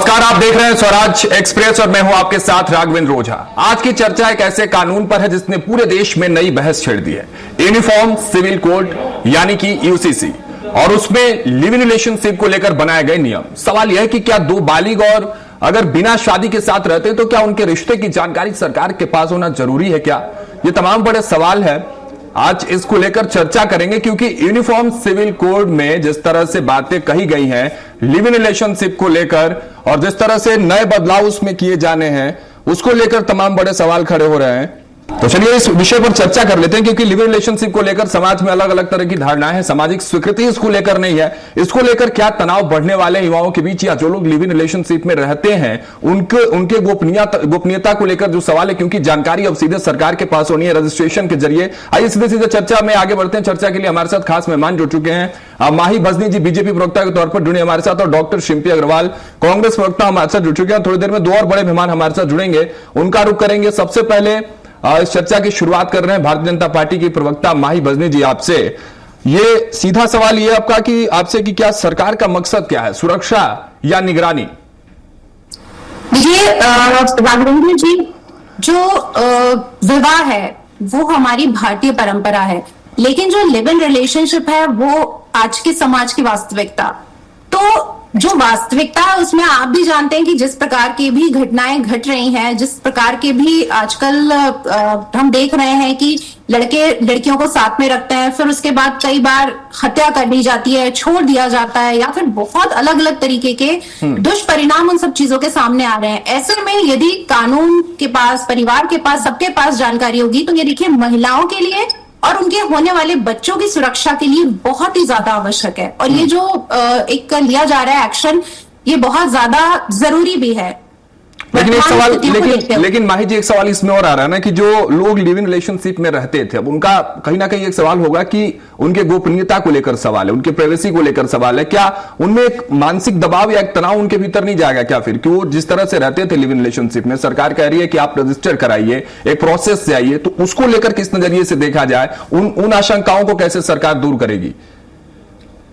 नमस्कार, आप देख रहे हैं स्वराज एक्सप्रेस और मैं हूं आपके साथ राघवेंद्र ओझा। आज की चर्चा एक ऐसे कानून पर है जिसने पूरे देश में नई बहस छेड़ दी है। यूनिफॉर्म सिविल कोड यानी कि यूसीसी, और उसमें लिव इन रिलेशनशिप को लेकर बनाए गए नियम। सवाल यह है कि क्या दो बालिग और अगर बिना शादी के साथ रहते तो क्या उनके रिश्ते की जानकारी सरकार के पास होना जरूरी है क्या? ये तमाम बड़े सवाल है। आज इसको लेकर चर्चा करेंगे क्योंकि यूनिफॉर्म सिविल कोड में जिस तरह से बातें कही गई हैं लिव इन रिलेशनशिप को लेकर और जिस तरह से नए बदलाव उसमें किए जाने हैं उसको लेकर तमाम बड़े सवाल खड़े हो रहे हैं। तो चलिए इस विषय पर चर्चा कर लेते हैं क्योंकि लिव इन रिलेशनशिप को लेकर समाज में अलग अलग तरह की धारणाएं हैं। सामाजिक स्वीकृति इसको लेकर नहीं है। इसको लेकर क्या तनाव बढ़ने वाले युवाओं के बीच या जो लोग लिव इन रिलेशनशिप में रहते हैं उनके गोपनीयता को लेकर जो सवाल है, क्योंकि जानकारी अब सीधे सरकार के पास होनी है रजिस्ट्रेशन के जरिए। आइए सीधे सीधे चर्चा में आगे बढ़ते हैं। चर्चा के लिए हमारे साथ खास मेहमान जुड़ चुके हैं। माही भजनी जी बीजेपी प्रवक्ता के तौर पर जुड़े हमारे साथ, और डॉक्टर शिल्पी अग्रवाल कांग्रेस प्रवक्ता हमारे साथ जुड़ चुके हैं। थोड़ी देर में दो और बड़े मेहमान हमारे साथ जुड़ेंगे, उनका रुख करेंगे। सबसे पहले इस चर्चा की शुरुआत कर रहे हैं भारतीय जनता पार्टी की प्रवक्ता माही भजनी जी आपसे। ये सीधा सवाल ये आपका कि आपसे कि क्या सरकार का मकसद क्या है, सुरक्षा या निगरानी? देखिए राघवेंद्र जी, जो विवाह है वो हमारी भारतीय परंपरा है, लेकिन जो लिव इन रिलेशनशिप है वो आज के समाज की वास्तविकता। तो जो वास्तविकता है उसमें आप भी जानते हैं कि जिस प्रकार की भी घटनाएं घट रही हैं, जिस प्रकार के भी आजकल हम देख रहे हैं कि लड़के लड़कियों को साथ में रखते हैं, फिर उसके बाद कई बार हत्या कर दी जाती है, छोड़ दिया जाता है, या फिर बहुत अलग अलग तरीके के दुष्परिणाम उन सब चीजों के सामने आ रहे हैं। ऐसे में यदि कानून के पास, परिवार के पास, सबके पास जानकारी होगी तो ये देखिए महिलाओं के लिए और उनके होने वाले बच्चों की सुरक्षा के लिए बहुत ही ज्यादा आवश्यक है। और ये जो एक लिया जा रहा है एक्शन, ये बहुत ज्यादा जरूरी भी है। लेकिन एक सवाल, लेकिन माही जी एक सवाल इसमें और आ रहा है ना कि जो लोग लिव इन रिलेशनशिप में रहते थे, अब उनका कहीं ना कहीं एक सवाल होगा कि उनके गोपनीयता को लेकर सवाल है, उनके प्राइवेसी को लेकर सवाल है। क्या उनमें एक मानसिक दबाव या एक तनाव उनके भीतर नहीं जाएगा क्या फिर कि वो जिस तरह से रहते थे लिव इन रिलेशनशिप में, सरकार कह रही है कि आप रजिस्टर कराइए, एक प्रोसेस से आइए, तो उसको लेकर किस नजरिए से देखा जाए, उन आशंकाओं को कैसे सरकार दूर करेगी?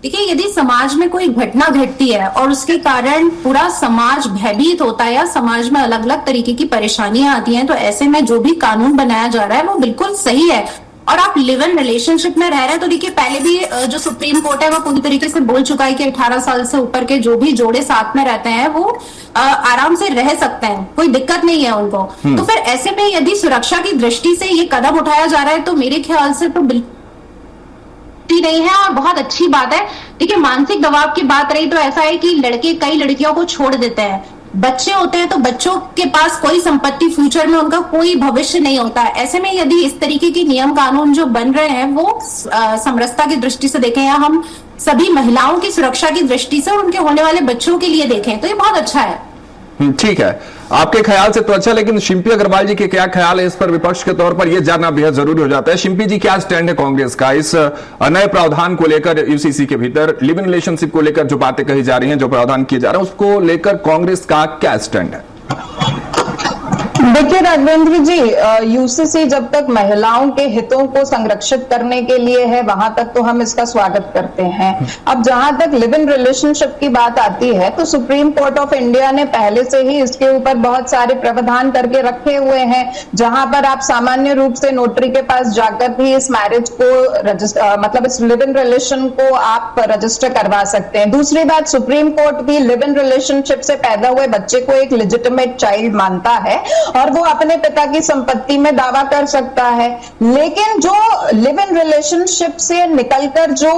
देखिए, यदि समाज में कोई घटना घटती है और उसके कारण पूरा समाज भयभीत होता है या समाज में अलग अलग तरीके की परेशानियां आती हैं, तो ऐसे में जो भी कानून बनाया जा रहा है वो बिल्कुल सही है। और आप लिव इन रिलेशनशिप में रह रहे हैं तो देखिए, पहले भी जो सुप्रीम कोर्ट है वो पूरी तरीके से बोल चुका है कि 18 साल से ऊपर के जो भी जोड़े साथ में रहते हैं वो आराम से रह सकते हैं, कोई दिक्कत नहीं है उनको। तो फिर ऐसे में यदि सुरक्षा की दृष्टि से ये कदम उठाया जा रहा है तो मेरे ख्याल से तो बिल्कुल नहीं है और बहुत अच्छी बात है। देखिए, मानसिक दबाव की बात रही तो ऐसा है कि लड़के कई लड़कियों को छोड़ देते हैं, बच्चे होते हैं तो बच्चों के पास कोई संपत्ति, फ्यूचर में उनका कोई भविष्य नहीं होता है। ऐसे में यदि इस तरीके के नियम कानून जो बन रहे हैं वो समरसता की दृष्टि से देखें या हम सभी महिलाओं की सुरक्षा की दृष्टि से और उनके होने वाले बच्चों के लिए देखें तो ये बहुत अच्छा है। ठीक है, आपके ख्याल से तो अच्छा, लेकिन शिल्पी अग्रवाल जी के क्या ख्याल है इस पर? विपक्ष के तौर पर यह जानना बेहद जरूरी हो जाता है। शिल्पी जी, क्या स्टैंड है कांग्रेस का इस नए प्रावधान को लेकर? यूसीसी के भीतर लिव इन रिलेशनशिप को लेकर जो बातें कही जा रही हैं, जो प्रावधान किए जा रहे हैं, उसको लेकर कांग्रेस का क्या स्टैंड है? देखिए राघवेंद्र जी, यूसीसी जब तक महिलाओं के हितों को संरक्षित करने के लिए है वहां तक तो हम इसका स्वागत करते हैं। अब जहां तक लिव इन रिलेशनशिप की बात आती है तो सुप्रीम कोर्ट ऑफ इंडिया ने पहले से ही इसके ऊपर बहुत सारे प्रावधान करके रखे हुए हैं, जहां पर आप सामान्य रूप से नोटरी के पास जाकर भी इस मैरिज को मतलब इस लिव इन रिलेशन को आप रजिस्टर करवा सकते हैं। दूसरी बात, सुप्रीम कोर्ट भी लिव इन रिलेशनशिप से पैदा हुए बच्चे को एक लेजिटिमेट चाइल्ड मानता है और वो अपने पिता की संपत्ति में दावा कर सकता है। लेकिन जो लिव इन रिलेशनशिप से निकलकर जो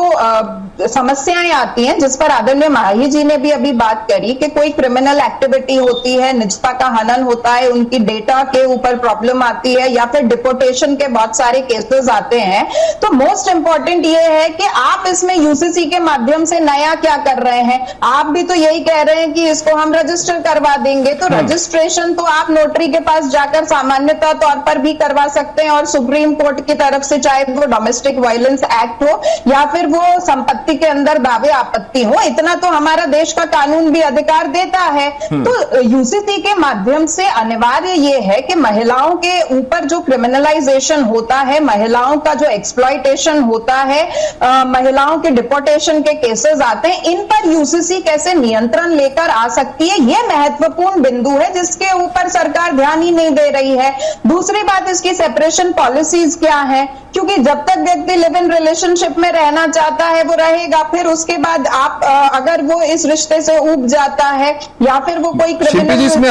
समस्याएं आती हैं, जिस पर आदरणीय माही जी ने भी अभी बात करी कि कोई क्रिमिनल एक्टिविटी होती है, निजता का हनन होता है, उनकी डेटा के ऊपर प्रॉब्लम आती है या फिर डिपोर्टेशन के बहुत सारे केसेस आते हैं, तो मोस्ट इंपॉर्टेंट ये है कि आप इसमें यूसीसी के माध्यम से नया क्या कर रहे हैं? आप भी तो यही कह रहे हैं कि इसको हम रजिस्टर करवा देंगे, तो रजिस्ट्रेशन तो आप नोटरी के पास जाकर सामान्यतः तौर पर भी करवा सकते हैं और सुप्रीम कोर्ट की तरफ से चाहे वो डोमेस्टिक वायलेंस एक्ट हो या फिर वो संपत्ति संपत्ति के अंदर दावे आपत्ति हो, इतना तो हमारा देश का कानून भी अधिकार देता है। तो यूसीसी के माध्यम से अनिवार्य ये है कि महिलाओं के ऊपर जो क्रिमिनलाइजेशन होता है, महिलाओं का जो एक्सप्लॉयटेशन होता है, महिलाओं के डिपोर्टेशन के केसेस आते हैं, इन पर यूसीसी कैसे नियंत्रण लेकर आ सकती है, यह महत्वपूर्ण बिंदु है जिसके ऊपर सरकार ध्यान ही नहीं दे रही है। दूसरी बात, इसकी सेपरेशन पॉलिसीज क्या है, क्योंकि जब तक व्यक्ति लिव इन रिलेशनशिप में रहना चाहता है वो रहेगा, फिर उसके बाद आप अगर वो इस रिश्ते से ऊब जाता है या फिर वो कोई शिल्पी जी, इसमें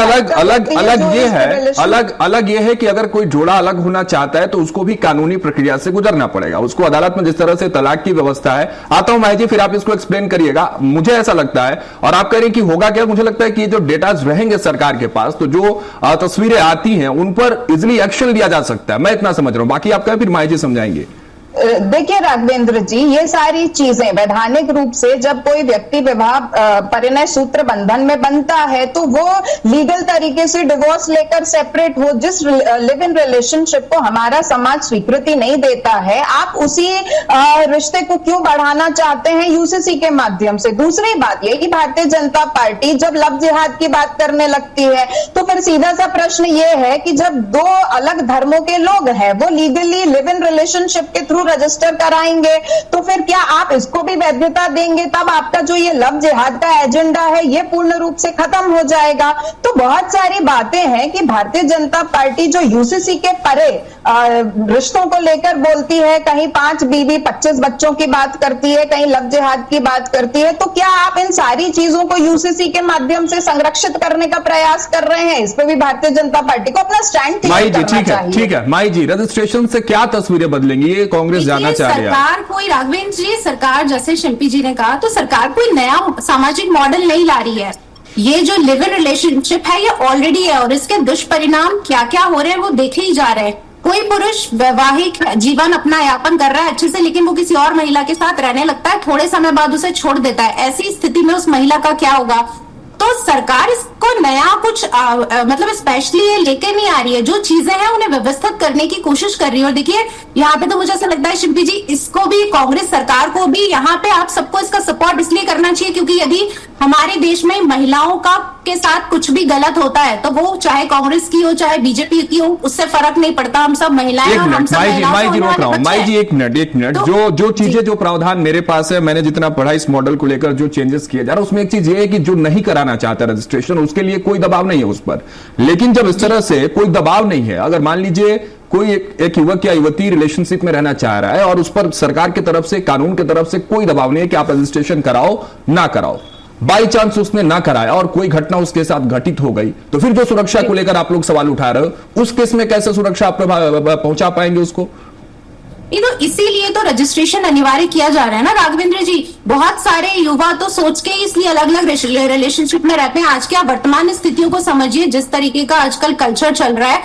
अलग ये है कि अगर कोई जोड़ा अलग होना चाहता है तो उसको भी कानूनी प्रक्रिया से गुजरना पड़ेगा, उसको अदालत में जिस तरह से तलाक की व्यवस्था है। आता हूं माही जी, फिर आप इसको एक्सप्लेन करिएगा। मुझे ऐसा लगता है, और आप कह रहे हैं कि होगा क्या, मुझे लगता है कि जो डेटाज रहेंगे सरकार के पास तो जो तस्वीरें आती हैं उन पर इजिली एक्शन लिया जा सकता है, मैं इतना समझ रहा हूं। बाकी आप कहें, फिर माही जी समझाएंगे। देखिए राघवेंद्र जी, ये सारी चीजें वैधानिक रूप से जब कोई व्यक्ति विवाह परिणय सूत्र बंधन में बनता है तो वो लीगल तरीके से डिवोर्स लेकर सेपरेट हो, जिस लिव इन रिलेशनशिप को हमारा समाज स्वीकृति नहीं देता है, आप उसी रिश्ते को क्यों बढ़ाना चाहते हैं यूसीसी के माध्यम से। दूसरी बात ये कि भारतीय जनता पार्टी जब लव जिहाद की बात करने लगती है तो फिर सीधा सा प्रश्न ये है कि जब दो अलग धर्मों के लोग हैं वो लीगली लिव इन रिलेशनशिप के थ्रू रजिस्टर कराएंगे तो फिर क्या आप इसको भी वैधता देंगे, तब आपका जो ये लव जिहाद का एजेंडा है ये पूर्ण रूप से खत्म हो जाएगा। तो बहुत सारी बातें हैं कि भारतीय जनता पार्टी जो यूसीसी के परे रिश्तों को लेकर बोलती है, कहीं 5 बीवी 25 बच्चों की बात करती है, कहीं लव जिहाद की बात करती है, तो क्या आप इन सारी चीजों को यूसीसी के माध्यम से संरक्षित करने का प्रयास कर रहे हैं? इस पे भी भारतीय जनता पार्टी को अपना स्टैंड क्लियर करना चाहिए। ठीक है माही जी, रजिस्ट्रेशन से क्या तस्वीरें बदलेंगी, ये कांग्रेस जानना चाह रही है। सरकार कोई, राघवेंद्र जी, सरकार जैसे शिल्पी जी ने कहा, तो सरकार कोई नया सामाजिक मॉडल नहीं ला रही है। ये जो लिव इन रिलेशनशिप है ये ऑलरेडी है और इसके दुष्परिणाम क्या क्या हो रहे हैं वो देखे ही जा रहे हैं। कोई पुरुष वैवाहिक जीवन अपना यापन कर रहा है अच्छे से, लेकिन वो किसी और महिला के साथ रहने लगता है, थोड़े समय बाद उसे छोड़ देता है। ऐसी स्थिति में उस महिला का क्या होगा? तो सरकार इसको नया कुछ मतलब स्पेशली ये लेके नहीं आ रही है, जो चीजें हैं उन्हें व्यवस्थित करने की कोशिश कर रही है। और देखिए यहाँ पे तो मुझे ऐसा लगता है शिल्पी जी, इसको भी कांग्रेस सरकार को भी यहाँ पे आप सबको इसका सपोर्ट इसलिए करना चाहिए क्योंकि यदि हमारे देश में महिलाओं का के साथ कुछ भी गलत होता है तो वो चाहे कांग्रेस की हो चाहे बीजेपी की हो, उससे फर्क नहीं पड़ता। हम सब महिलाएं हैं, हम सब माई जी रोक रहा हूं, माई जी एक मिनट, जो चीजें जो प्रावधान मेरे पास है, मैंने जितना पढ़ा इस मॉडल को लेकर जो चेंजेस किए जा रहा है उसमें एक चीज ये है कि जो नहीं कराना चाहता रजिस्ट्रेशन उसके लिए कोई दबाव नहीं है उस पर। लेकिन जब इस तरह से कोई दबाव नहीं है, अगर मान लीजिए कोई एक युवक या युवती रिलेशनशिप में रहना चाह रहा है और उस पर सरकार की तरफ से, कानून की तरफ से कोई दबाव नहीं है कि आप रजिस्ट्रेशन कराओ ना कराओ, बाई चांस उसने ना कराया और कोई घटना उसके साथ घटित हो गई, तो फिर जो सुरक्षा को लेकर आप लोग सवाल उठा रहे हो उस केस में कैसे सुरक्षा आप पहुंचा पाएंगे उसको? तो इसीलिए तो रजिस्ट्रेशन अनिवार्य किया जा रहा है ना राघवेंद्र जी। बहुत सारे युवा तो सोच के इसलिए अलग अलग रिलेशनशिप में रहते हैं। आज के आप वर्तमान स्थितियों को समझिए, जिस तरीके का आजकल कल्चर चल रहा है,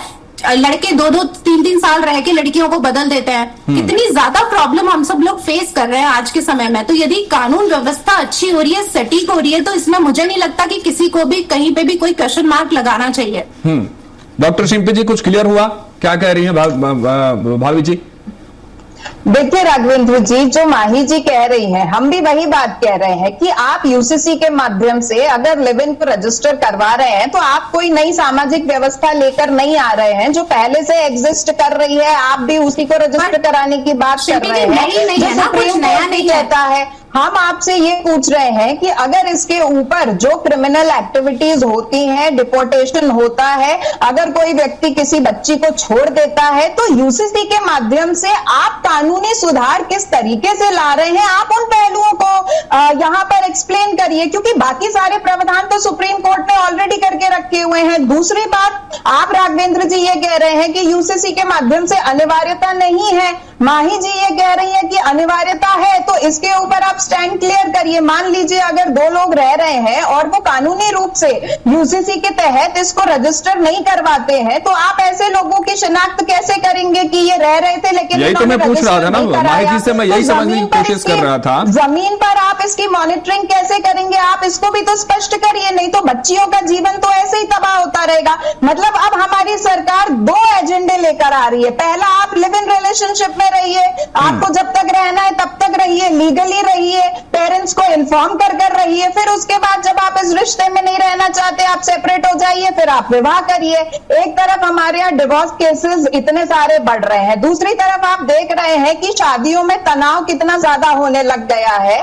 लड़के 2-2, 3-3 साल रह के लड़कियों को बदल देते हैं। कितनी ज्यादा प्रॉब्लम हम सब लोग फेस कर रहे हैं आज के समय में। तो यदि कानून व्यवस्था अच्छी हो रही है, सटीक हो रही है, तो इसमें मुझे नहीं लगता कि किसी को भी कहीं पे भी कोई क्वेश्चन मार्क लगाना चाहिए। डॉक्टर शिल्पी जी, कुछ क्लियर हुआ? क्या कह रही है भाभी जी? देखिए राघवेंद्र जी, जो माही जी कह रही हैं, हम भी वही बात कह रहे हैं कि आप यूसीसी के माध्यम से अगर लिव इन को रजिस्टर करवा रहे हैं तो आप कोई नई सामाजिक व्यवस्था लेकर नहीं आ रहे हैं। जो पहले से एग्जिस्ट कर रही है आप भी उसी को रजिस्टर कराने की बात कर रहे हैं। जो सुप्रीम कोर्ट नहीं कहता है, हम आपसे ये पूछ रहे हैं कि अगर इसके ऊपर जो क्रिमिनल एक्टिविटीज होती हैं, डिपोर्टेशन होता है, अगर कोई व्यक्ति किसी बच्ची को छोड़ देता है तो यूसीसी के माध्यम से आप कानूनी सुधार किस तरीके से ला रहे हैं, आप उन पहलुओं को यहाँ पर एक्सप्लेन करिए, क्योंकि बाकी सारे प्रावधान तो सुप्रीम कोर्ट ने ऑलरेडी करके रखे हुए हैं। दूसरी बात, आप राघवेंद्र जी ये कह रहे हैं कि यूसीसी के माध्यम से अनिवार्यता नहीं है, माही जी ये कह रही है कि अनिवार्यता है, तो इसके ऊपर आप स्टैंड क्लियर करिए। मान लीजिए अगर 2 लोग रह रहे हैं और वो कानूनी रूप से यूसीसी के तहत इसको रजिस्टर नहीं करवाते हैं तो आप ऐसे लोगों की शिनाख्त कैसे करेंगे कि ये रह रहे थे लेकिन यही तो मैं पूछ रहा था ना माही जी से, मैं यही समझने की कोशिश कर रहा था। जमीन पर आप इसकी मॉनिटरिंग कैसे करेंगे? आप इसको भी तो स्पष्ट करिए, नहीं तो बच्चियों का जीवन तो ऐसे ही तबाह होता रहेगा। मतलब अब हमारी सरकार 2 एजेंडे लेकर आ रही है। पहला, आप लिव इन रिलेशनशिप में रहिए, आपको जब तक रहना है तब तक रहिए, लीगली रहिए, पेरेंट्स को इन्फॉर्म कर रहिए, फिर उसके बाद जब आप इस रिश्ते में नहीं रहना चाहते, आप सेपरेट हो जाइए, फिर आप विवाह करिए। एक तरफ हमारे यहाँ डिवोर्स केसेस इतने सारे बढ़ रहे हैं, दूसरी तरफ आप देख रहे हैं कि शादियों में तनाव कितना ज्यादा होने लग गया है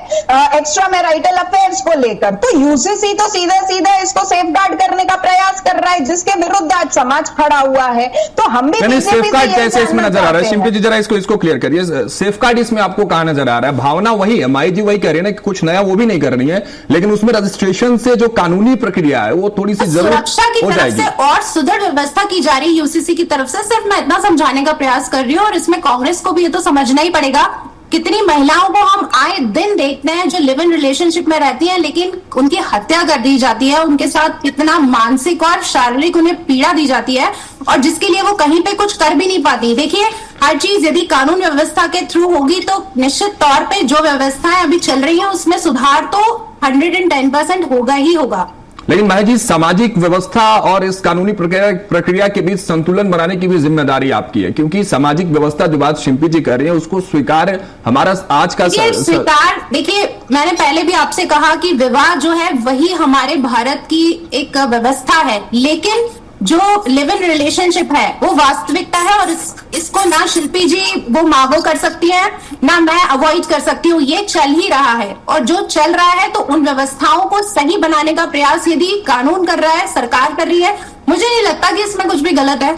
एक्स्ट्रा मैरिटल अफेयर्स को लेकर। तो यूसीसी तो सीधे सीधे इसको सेफगार्ड करने का प्रयास कर रहा है, जिसके विरुद्ध आज समाज खड़ा हुआ है। तो हम भी सेफगार्ड कैसे इसमें नजर आ रहा है? शिल्पी जी जरा इसको क्लियर करिए, सेफगार्ड इसमें आपको कहां नजर आ रहा है? भावना वही है, माई जी वही कह रही है ना कि कुछ नया वो भी नहीं कर रही है, लेकिन उसमें रजिस्ट्रेशन से जो कानूनी प्रक्रिया है वो थोड़ी सी जरूर सुरक्षा की तरफ से और सुदृढ़ व्यवस्था की जा रही है यूसीसी की तरफ से। सिर्फ मैं इतना समझाने का प्रयास कर रही हूँ, और इसमें कांग्रेस को भी ये तो समझना ही पड़ेगा, कितनी महिलाओं को हम आए दिन देखते हैं जो लिव इन रिलेशनशिप में रहती हैं, लेकिन उनकी हत्या कर दी जाती है, उनके साथ कितना मानसिक और शारीरिक उन्हें पीड़ा दी जाती है, और जिसके लिए वो कहीं पे कुछ कर भी नहीं पाती। देखिए, हर चीज यदि कानून व्यवस्था के थ्रू होगी तो निश्चित तौर पे जो व्यवस्थाएं अभी चल रही हैं उसमें सुधार तो 110% होगा ही होगा। लेकिन भाई जी, सामाजिक व्यवस्था और इस कानूनी प्रक्रिया के बीच संतुलन बनाने की भी जिम्मेदारी आपकी है, क्योंकि सामाजिक व्यवस्था जो बात शिल्पी जी कर रही है उसको स्वीकार हमारा आज का स्वीकार। देखिए, मैंने पहले भी आपसे कहा कि विवाह जो है वही हमारे भारत की एक व्यवस्था है, लेकिन जो लिव इन रिलेशनशिप है वो वास्तविकता है, और इसको ना शिल्पी जी वो मांगो कर सकती है, ना मैं अवॉइड कर सकती हूँ। ये चल ही रहा है, और जो चल रहा है तो उन व्यवस्थाओं को सही बनाने का प्रयास यदि कानून कर रहा है, सरकार कर रही है, मुझे नहीं लगता कि इसमें कुछ भी गलत है।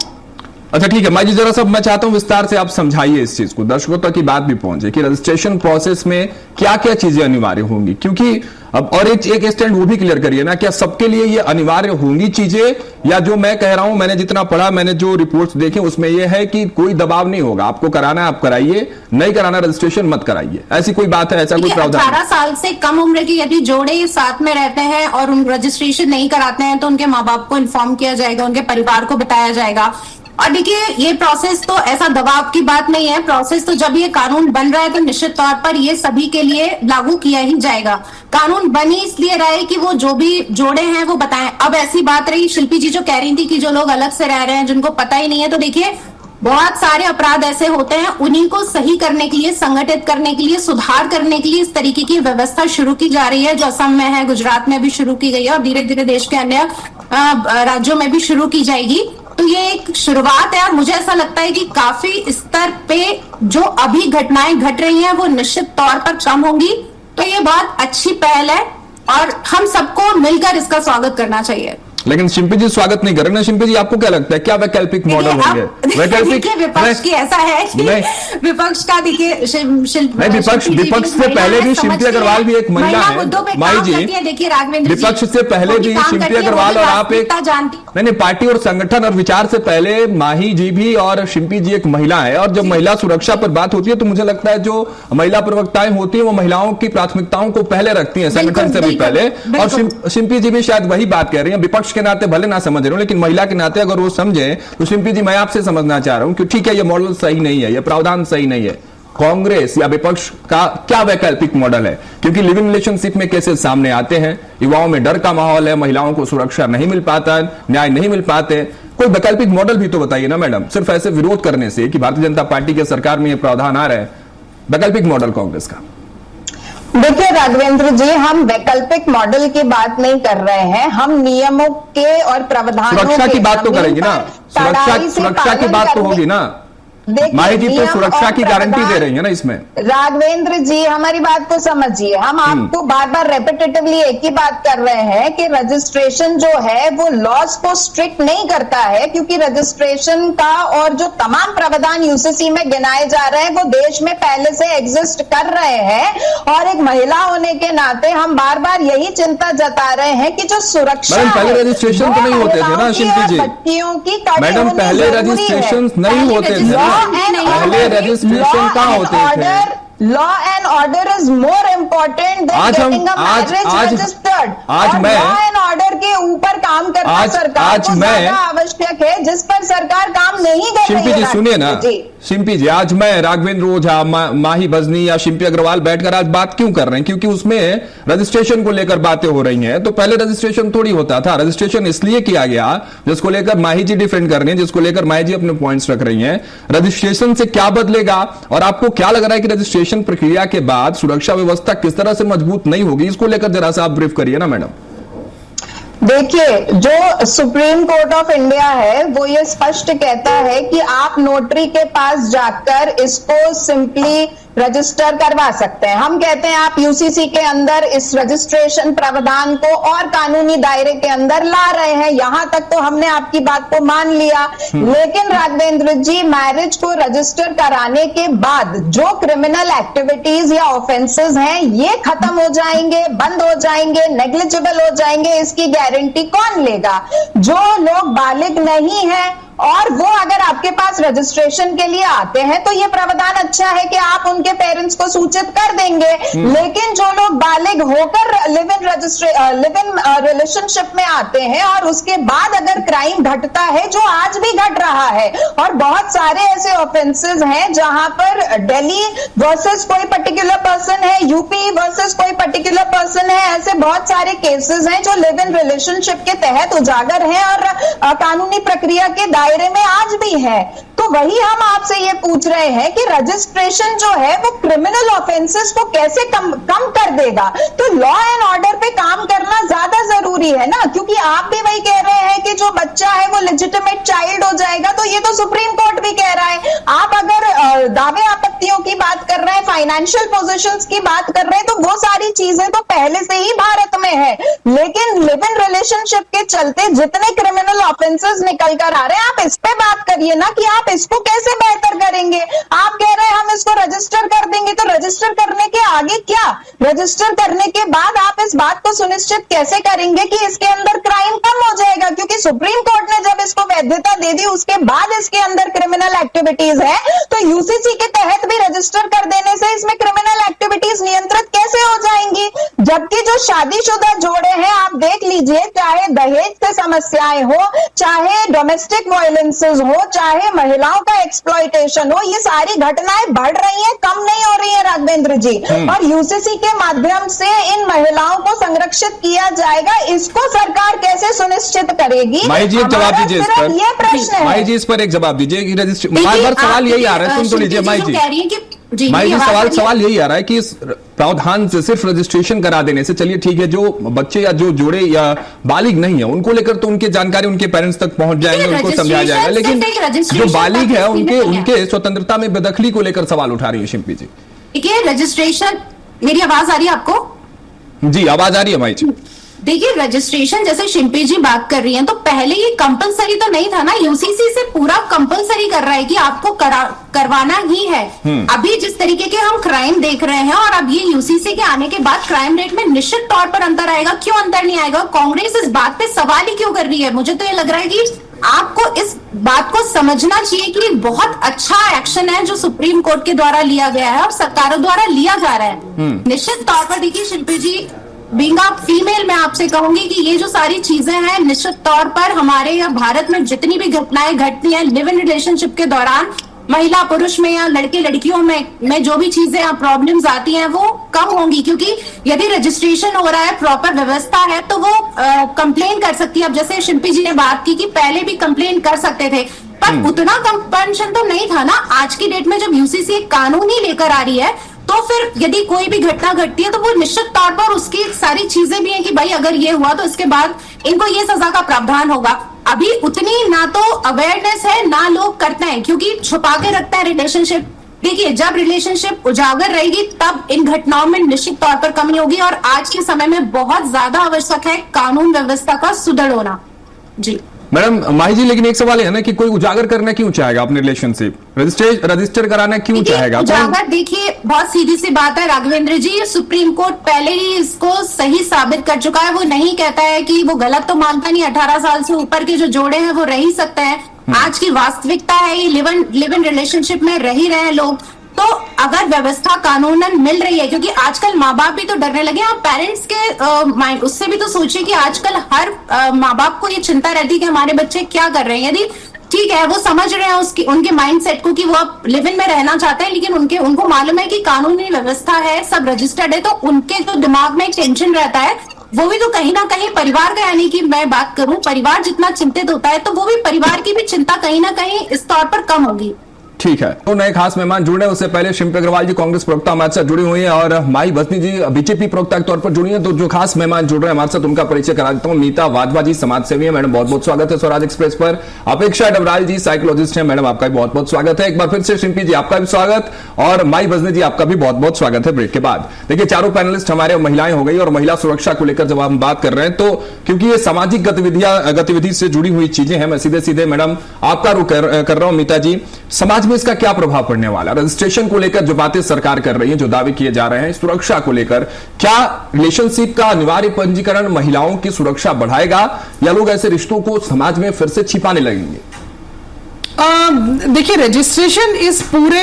अच्छा ठीक है, माई जी जरा सब मैं चाहता हूं विस्तार से आप समझाइए इस चीज को, दर्शकों तक की बात भी पहुंचे कि रजिस्ट्रेशन प्रोसेस में क्या क्या चीजें अनिवार्य होंगी, क्योंकि अब और एक स्टैंड वो भी क्लियर करिए ना, क्या सबके लिए ये अनिवार्य होंगी चीजें, या जो मैं कह रहा हूं, मैंने जितना पढ़ा, मैंने जो रिपोर्ट्स देखे उसमें यह है कि कोई दबाव नहीं होगा, आपको कराना है आप कराइए, नहीं कराना रजिस्ट्रेशन मत कराइए, ऐसी कोई बात है? ऐसा कोई प्रावधान? 18 साल से कम उम्र के यदि जोड़े साथ में रहते हैं और उन रजिस्ट्रेशन नहीं कराते हैं तो उनके माँ बाप को इन्फॉर्म किया जाएगा, उनके परिवार को बताया जाएगा। और देखिए, ये प्रोसेस तो ऐसा दबाव की बात नहीं है, प्रोसेस तो जब ये कानून बन रहा है तो निश्चित तौर पर ये सभी के लिए लागू किया ही जाएगा। कानून बनी इसलिए रहा है कि वो जो भी जोड़े हैं वो बताएं। अब ऐसी बात रही, शिल्पी जी जो कह रही थी कि जो लोग अलग से रह रहे हैं जिनको पता ही नहीं है, तो देखिए बहुत सारे अपराध ऐसे होते हैं, उन्हीं को सही करने के लिए, संगठित करने के लिए, सुधार करने के लिए इस तरीके की व्यवस्था शुरू की जा रही है, जो असम में है, गुजरात में भी शुरू की गई है, और धीरे धीरे देश के अन्य राज्यों में भी शुरू की जाएगी। तो ये एक शुरुआत है, और मुझे ऐसा लगता है कि काफी स्तर पे जो अभी घटनाएं घट रही हैं वो निश्चित तौर पर कम होंगी। तो ये बहुत अच्छी पहल है, और हम सबको मिलकर इसका स्वागत करना चाहिए। लेकिन शिल्पी जी स्वागत नहीं कर रहे ना। शिल्पी जी, आपको क्या लगता है, क्या वैकल्पिक मॉडल होंगे? वैकल्पिक विपक्ष की ऐसा है कि विपक्ष का देखिए, विपक्ष से पहले भी शिल्पी अग्रवाल भी एक महिला है माई जी। देखिए राघवेंद्र, विपक्ष से पहले भी शिल्पी अग्रवाल और आप एक नहीं, पार्टी और संगठन और विचार से पहले माही जी भी और शिल्पी जी एक महिला है, और जब महिला सुरक्षा पर बात होती है तो मुझे लगता है जो महिला प्रवक्ताएं होती है वो महिलाओं की प्राथमिकताओं को पहले रखती है, संगठन से भी पहले। और शिल्पी जी भी शायद वही बात कह रही है, विपक्ष के नाते भले ना समझ रहे हो, लेकिन महिला के नाते अगर वो समझे तो शिल्पी जी मैं आपसे समझना चाह रहा हूं कि ठीक है, ये मॉडल सही नहीं है, ये प्रावधान सही नहीं है, कांग्रेस या विपक्ष का क्या वैकल्पिक मॉडल है? क्योंकि लिव इन रिलेशनशिप में केसेस सामने आते हैं, युवाओं में डर का माहौल है, महिलाओं को सुरक्षा नहीं मिल पाता, न्याय नहीं मिल पाते, कोई वैकल्पिक मॉडल भी तो बताइए ना मैडम। सिर्फ ऐसे विरोध करने से कि भारतीय जनता पार्टी के सरकार में ये प्रावधान आ रहा है, वैकल्पिक मॉडल कांग्रेस का। देखिए राघवेंद्र जी, हम वैकल्पिक मॉडल की बात नहीं कर रहे हैं, हम नियमों के और प्रावधानों सुरक्षा की बात तो करेंगे ना, सुरक्षा की बात तो होगी ना। माही जी तो सुरक्षा की गारंटी दे रही है ना इसमें। राघवेंद्र जी, हमारी बात को समझिए, हम आपको बार बार रेपिटेटिवली एक ही बात कर रहे हैं कि रजिस्ट्रेशन जो है वो लॉज को स्ट्रिक्ट नहीं करता है, क्योंकि रजिस्ट्रेशन का और जो तमाम प्रावधान यूसीसी में गिनाए जा रहे हैं वो देश में पहले से एग्जिस्ट कर रहे हैं। और एक महिला होने के नाते हम बार बार यही चिंता जता रहे हैं कि जो सुरक्षा, पहले रजिस्ट्रेशन तो नहीं होते थे ना शिल्पी जी, बच्चियों की मैडम पहले रजिस्ट्रेशन नहीं होते थे, पहले रजिस्ट्रेशन कहाँ होते थे? Law and order is more important then getting a marriage registered. आज मैं लॉ एंड ऑर्डर के ऊपर काम करने सरकार को ज्यादा आवश्यक है, जिस पर सरकार काम नहीं कर रही है। शिल्पी जी सुनिए ना, शिल्पी जी, आज मैं राघवेंद्र ओझा, माही भजनी या शिल्पी अग्रवाल बैठकर आज बात क्यों कर रहे हैं? क्योंकि उसमें रजिस्ट्रेशन को लेकर बातें हो रही हैं। तो पहले रजिस्ट्रेशन थोड़ी होता था, रजिस्ट्रेशन इसलिए किया गया जिसको लेकर माही जी डिफेंड कर रही हैं, जिसको लेकर माही जी अपने पॉइंट्स रख रही हैं। रजिस्ट्रेशन से क्या बदलेगा और आपको क्या लग रहा है कि रजिस्ट्रेशन प्रक्रिया के बाद सुरक्षा व्यवस्था किस तरह से मजबूत नहीं होगी? इसको लेकर जरा सा आप ब्रीफ करिए ना मैडम। देखिए, जो सुप्रीम कोर्ट ऑफ इंडिया है वो ये स्पष्ट कहता है कि आप नोटरी के पास जाकर इसको सिंपली रजिस्टर करवा सकते हैं। हम कहते हैं आप यूसीसी के अंदर इस रजिस्ट्रेशन प्रावधान को और कानूनी दायरे के अंदर ला रहे हैं, यहां तक तो हमने आपकी बात को मान लिया। लेकिन राघवेंद्र जी, मैरिज को रजिस्टर कराने के बाद जो क्रिमिनल एक्टिविटीज या ऑफेंसेस हैं ये खत्म हो जाएंगे, बंद हो जाएंगे, नेग्लिजिबल हो जाएंगे, इसकी गारंटी कौन लेगा? जो लोग बालिग नहीं है और वो अगर आपके पास रजिस्ट्रेशन के लिए आते हैं तो ये प्रावधान अच्छा है कि आप उनके पेरेंट्स को सूचित कर देंगे। लेकिन जो लोग बालिग होकर लिव इन रिलेशनशिप में आते हैं और उसके बाद अगर क्राइम घटता है, जो आज भी घट रहा है, और बहुत सारे ऐसे ऑफेंसेस हैं जहां पर दिल्ली वर्सेस कोई पर्टिकुलर पर्सन है, यूपी वर्सेस कोई पर्टिकुलर पर्सन है, ऐसे बहुत सारे केसेस हैं जो लिव इन रिलेशनशिप के तहत उजागर हैं और कानूनी प्रक्रिया के दायरे में आज भी है। तो वही हम आपसे ये पूछ रहे हैं कि रजिस्ट्रेशन जो है वो क्रिमिनल ऑफेंसेस को कैसे कम कर देगा? तो लॉ एंड ऑर्डर पे काम करना ज्यादा जरूरी है ना, क्योंकि आप भी वही कह रहे हैं कि जो बच्चा है वो लेजिटिमेट चाइल्ड हो जाएगा, तो ये तो सुप्रीम कोर्ट भी कह रहा है। आप अगर दावे आपत्तियों की बात कर रहे हैं, फाइनेंशियल पोजीशंस की बात कर रहे हैं, तो वो सारी चीजें तो पहले से ही भारत में है। लेकिन लिव इन रिलेशनशिप के चलते जितने क्रिमिनल ऑफेंसेस निकल कर आ रहे हैं, आप इस पे बात करिए ना कि आप इसको कैसे बेहतर करेंगे। आप कह रहे हैं हम इसको रजिस्टर कर देंगे, तो रजिस्टर करने के आगे क्या? रजिस्टर करने के बाद आप इस बात को सुनिश्चित कैसे करेंगे कि इसके अंदर क्राइम कम हो जाएगा? क्योंकि सुप्रीम कोर्ट ने जब इसको वैधता दे दी उसके बाद इसके अंदर क्रिमिनल एक्टिविटीज है, तो यूसीसी के तहत भी रजिस्टर कर देने से इसमें क्रिमिनल एक्टिविटीज नियंत्रित कैसे हो जाएंगी? जबकि जो शादीशुदा जोड़े हैं, आप देख लीजिए, चाहे दहेज से समस्याएं हो, चाहे डोमेस्टिक वायलेंसेस हो, चाहे महिलाओं का एक्सप्लॉयटेशन हो, ये सारी घटनाएं बढ़ रही हैं, कम नहीं हो रही है राघवेंद्र जी। और यूसीसी के माध्यम से इन महिलाओं को संरक्षित किया जाएगा, इसको सरकार कैसे सुनिश्चित करेगी? माही जी एक जवाब दीजिए इस पर। ये प्रश्न है। माही जी इस पर एक जवाब दीजिए कि रजिस्टर, बार-बार सवाल यही आ रहा है, सुन तो लीजिए माही जी। माही जी सवाल यही आ रहा है कि इस प्रावधान से सिर्फ रजिस्ट्रेशन करा देने से, चलिए ठीक है, जो बच्चे या जो जोड़े या बालिग नहीं है उनको लेकर तो उनकी जानकारी उनके पेरेंट्स तक पहुंच जाएंगे, उनको समझाया जाएगा, लेकिन जो बालिग है उनके स्वतंत्रता में बेदखली को लेकर सवाल उठा रही है शिल्पी जी। देखिए, रजिस्ट्रेशन, मेरी आवाज आ रही है आपको? जी आवाज आ रही है माही जी। देखिए, रजिस्ट्रेशन जैसे शिल्पी जी बात कर रही हैं, तो पहले ये कंपलसरी तो नहीं था ना, यूसीसी से पूरा कंपलसरी कर रहा है कि आपको करवाना ही है। अभी जिस तरीके के हम क्राइम देख रहे हैं, और अब ये यूसीसी के आने के बाद क्राइम रेट में निश्चित तौर पर अंतर आएगा। क्यों अंतर नहीं आएगा? कांग्रेस इस बात पे सवाल ही क्यों कर रही है? मुझे तो ये लग रहा है कि आपको इस बात को समझना चाहिए कि बहुत अच्छा एक्शन है जो सुप्रीम कोर्ट के द्वारा लिया गया है और सरकारों द्वारा लिया जा रहा है। निश्चित तौर पर देखिए शिल्पी जी, बीइंग अ फीमेल, मैं आपसे कहूंगी कि ये जो सारी चीजें हैं, निश्चित तौर पर हमारे यहाँ भारत में जितनी भी घटनाएं घटती हैं लिव इन रिलेशनशिप के दौरान, महिला पुरुष में या लड़के लड़कियों में जो भी चीजें प्रॉब्लम्स आती हैं वो कम होंगी, क्योंकि यदि रजिस्ट्रेशन हो रहा है, प्रॉपर व्यवस्था है, तो वो कंप्लेन कर सकती है। अब जैसे शिल्पी जी ने बात की कि पहले भी कंप्लेन कर सकते थे, पर उतना कंपल्शन तो नहीं था ना। आज की डेट में जब यूसीसी एक कानून ही लेकर आ रही है, तो फिर यदि कोई भी घटना घटती है तो वो निश्चित तौर पर उसकी सारी चीजें भी हैं कि भाई अगर ये हुआ तो इसके बाद इनको ये सजा का प्रावधान होगा। अभी उतनी ना तो अवेयरनेस है, ना लोग करते हैं, क्योंकि छुपा के रखते हैं रिलेशनशिप। देखिए, जब रिलेशनशिप उजागर रहेगी तब इन घटनाओं में निश्चित तौर पर कमी होगी, और आज के समय में बहुत ज्यादा आवश्यक है कानून व्यवस्था का सुदृढ़ होना। जी मैडम, माही जी, लेकिन एक सवाल है ना कि कोई उजागर करना क्यों चाहेगा अपने रिलेशनशिप? रजिस्टर कराना क्यों चाहेगा? उजागर, देखिए बहुत सीधी सी बात है राघवेंद्र जी, सुप्रीम कोर्ट पहले ही इसको सही साबित कर चुका है। वो नहीं कहता है कि वो गलत तो मानता नहीं, 18 साल से ऊपर के जो जोड़े हैं वो रह ही सकते हैं। आज की वास्तविकता है, ये लिव इन रिलेशनशिप में रह ही रहे हैं लोग। तो अगर व्यवस्था कानूनन मिल रही है, क्योंकि आजकल माँ बाप भी तो डरने लगे, आप पेरेंट्स के माइंड उससे भी तो सोचिए कि आजकल हर माँ बाप को ये चिंता रहती है कि हमारे बच्चे क्या कर रहे हैं। यदि ठीक है वो समझ रहे हैं उसकी उनके माइंड सेट को कि वो अब लिव इन में रहना चाहते हैं, लेकिन उनको मालूम है कि कानूनी व्यवस्था है, सब रजिस्टर्ड है, तो उनके जो दिमाग में एक टेंशन रहता है, वो भी तो कहीं ना कहीं परिवार का, यानी कि मैं बात करूं परिवार जितना चिंतित होता है, तो वो भी परिवार की भी चिंता कहीं ना कहीं इस तौर पर कम होगी। ठीक है, तो नए खास मेहमान जुड़ रहे हैं। उससे पहले शिल्पी अग्रवाल जी कांग्रेस प्रवक्ता हमारे साथ जुड़ी हुई हैं और माही भसनी जी बीजेपी प्रवक्ता के तौर पर जुड़ी हैं। तो जो खास मेहमान जुड़ रहे हैं हमारे साथ उनका परिचय करा देता हूं। मीता वाधवा जी समाज सेवी है, मैडम बहुत बहुत स्वागत है स्वराज एक्सप्रेस पर। अपेक्षा डबराल जी साइकोलॉजिस्ट है, मैडम आपका भी बहुत बहुत स्वागत है। एक बार फिर से शिल्पी जी आपका भी स्वागत और माही भसनी जी आपका भी बहुत बहुत स्वागत है। ब्रेक के बाद देखिए चारों पैनलिस्ट हमारे महिलाएं हो गई और महिला सुरक्षा को लेकर जब हम बात कर रहे हैं तो क्योंकि ये सामाजिक गतिविधि से जुड़ी हुई चीजें हैं, मैं सीधे सीधे मैडम आपका रुख कर रहा हूं। मीता जी, समाज में इसका क्या प्रभाव पड़ने वाला? रजिस्ट्रेशन को लेकर जो बातें सरकार कर रही है, जो दावे किए जा रहे हैं सुरक्षा को लेकर, क्या रिलेशनशिप का अनिवार्य पंजीकरण महिलाओं की सुरक्षा बढ़ाएगा या लोग ऐसे रिश्तों को समाज में फिर से छिपाने लगेंगे? देखिए रजिस्ट्रेशन इस पूरे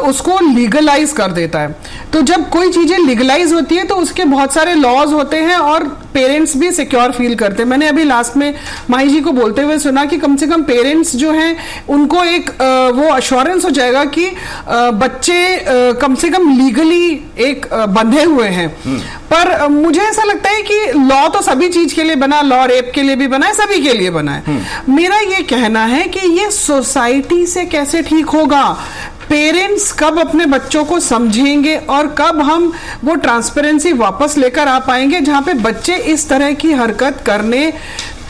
उसको लीगलाइज कर देता है। तो जब कोई चीजें लीगलाइज होती है तो उसके बहुत सारे लॉज होते हैं और पेरेंट्स भी सिक्योर फील करते हैं। मैंने अभी लास्ट में माही जी को बोलते हुए सुना कि कम से कम पेरेंट्स जो हैं उनको एक वो अश्योरेंस हो जाएगा कि बच्चे कम से कम लीगली एक बंधे हुए हैं। पर मुझे ऐसा लगता है कि लॉ तो सभी चीज के लिए बना, लॉ रेप के लिए भी बना है, सभी के लिए बना है। मेरा ये कहना है कि ये सोसाइटी से कैसे ठीक होगा, पेरेंट्स कब अपने बच्चों को समझेंगे और कब हम वो ट्रांसपेरेंसी वापस लेकर आ पाएंगे जहां पे बच्चे इस तरह की हरकत करने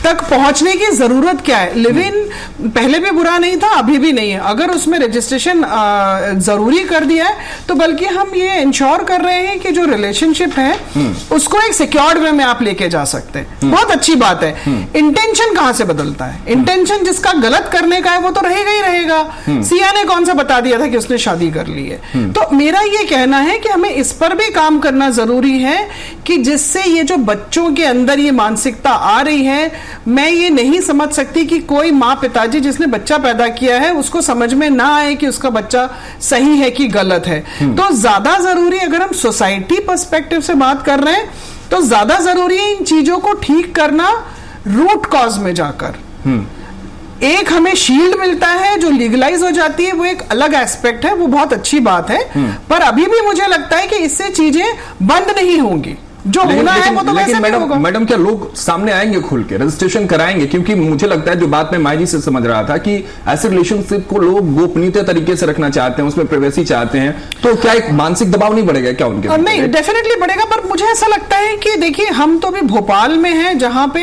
तक पहुंचने की जरूरत क्या है। लिव इन पहले भी बुरा नहीं था, अभी भी नहीं है। अगर उसमें रजिस्ट्रेशन जरूरी कर दिया है तो बल्कि हम ये इंश्योर कर रहे हैं कि जो रिलेशनशिप है उसको एक सिक्योर्ड वे में आप लेके जा सकते हैं। बहुत अच्छी बात है। इंटेंशन कहां से बदलता है? इंटेंशन जिसका गलत करने का है वो तो रहेगा ही रहेगा। सिया ने कौन सा बता दिया था कि उसने शादी कर ली है? तो मेरा ये कहना है कि हमें इस पर भी काम करना जरूरी है कि जिससे ये जो बच्चों के अंदर ये मानसिकता आ रही है, मैं ये नहीं समझ सकती कि कोई माँ पिताजी जिसने बच्चा पैदा किया है उसको समझ में ना आए कि उसका बच्चा सही है कि गलत है। तो ज्यादा जरूरी, अगर हम सोसाइटी पर्सपेक्टिव से बात कर रहे हैं तो ज्यादा जरूरी है इन चीजों को ठीक करना रूट कॉज में जाकर। एक हमें शील्ड मिलता है जो लीगलाइज हो जाती है, वो एक अलग एस्पेक्ट है, वो बहुत अच्छी बात है। पर अभी भी मुझे लगता है कि इससे चीजें बंद नहीं होंगी, जो होना है वो तो वैसे भी होगा। मैडम क्या लोग सामने आएंगे, खुल के रजिस्ट्रेशन कराएंगे? क्योंकि मुझे लगता है जो बात मैं माही जी से समझ रहा था कि ऐसे रिलेशनशिप को लोग गोपनीयता तरीके से रखना चाहते हैं, उसमें प्राइवेसी चाहते हैं, तो क्या एक मानसिक दबाव नहीं बढ़ेगा क्या उनके? नहीं, डेफिनेटली बढ़ेगा। पर मुझे ऐसा लगता है कि देखिए हम तो अभी भोपाल में हैं जहां पे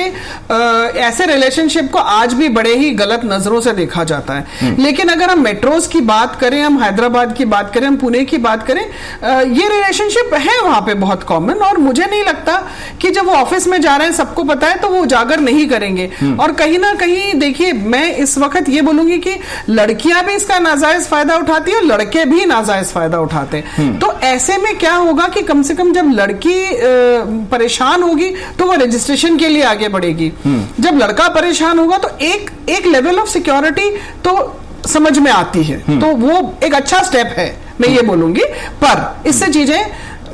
ऐसे रिलेशनशिप को आज भी बड़े ही गलत नजरों से देखा जाता है। लेकिन अगर हम मेट्रोज की बात करें, हम हैदराबाद की बात करें, हम पुणे की बात करें, ये रिलेशनशिप है वहां पे बहुत कॉमन। और मुझे नहीं लगता कि जब वो ऑफिस में जा रहे हैं सबको पता है तो वो उजागर नहीं करेंगे। और कहीं ना कहीं देखिए मैं इस वक्त ये बोलूंगी कि लड़कियां भी इसका नाजायज फायदा उठाती है और लड़के भी नाजायज फायदा उठाते हैं। तो ऐसे में क्या होगा कि कम से कम जब लड़की परेशान होगी तो वो रजिस्ट्रेशन के लिए आगे बढ़ेगी। जब लड़का परेशान होगा तो एक लेवल ऑफ सिक्योरिटी तो समझ में आती है। तो वो एक अच्छा स्टेप है, मैं ये बोलूंगी। पर इससे चीजें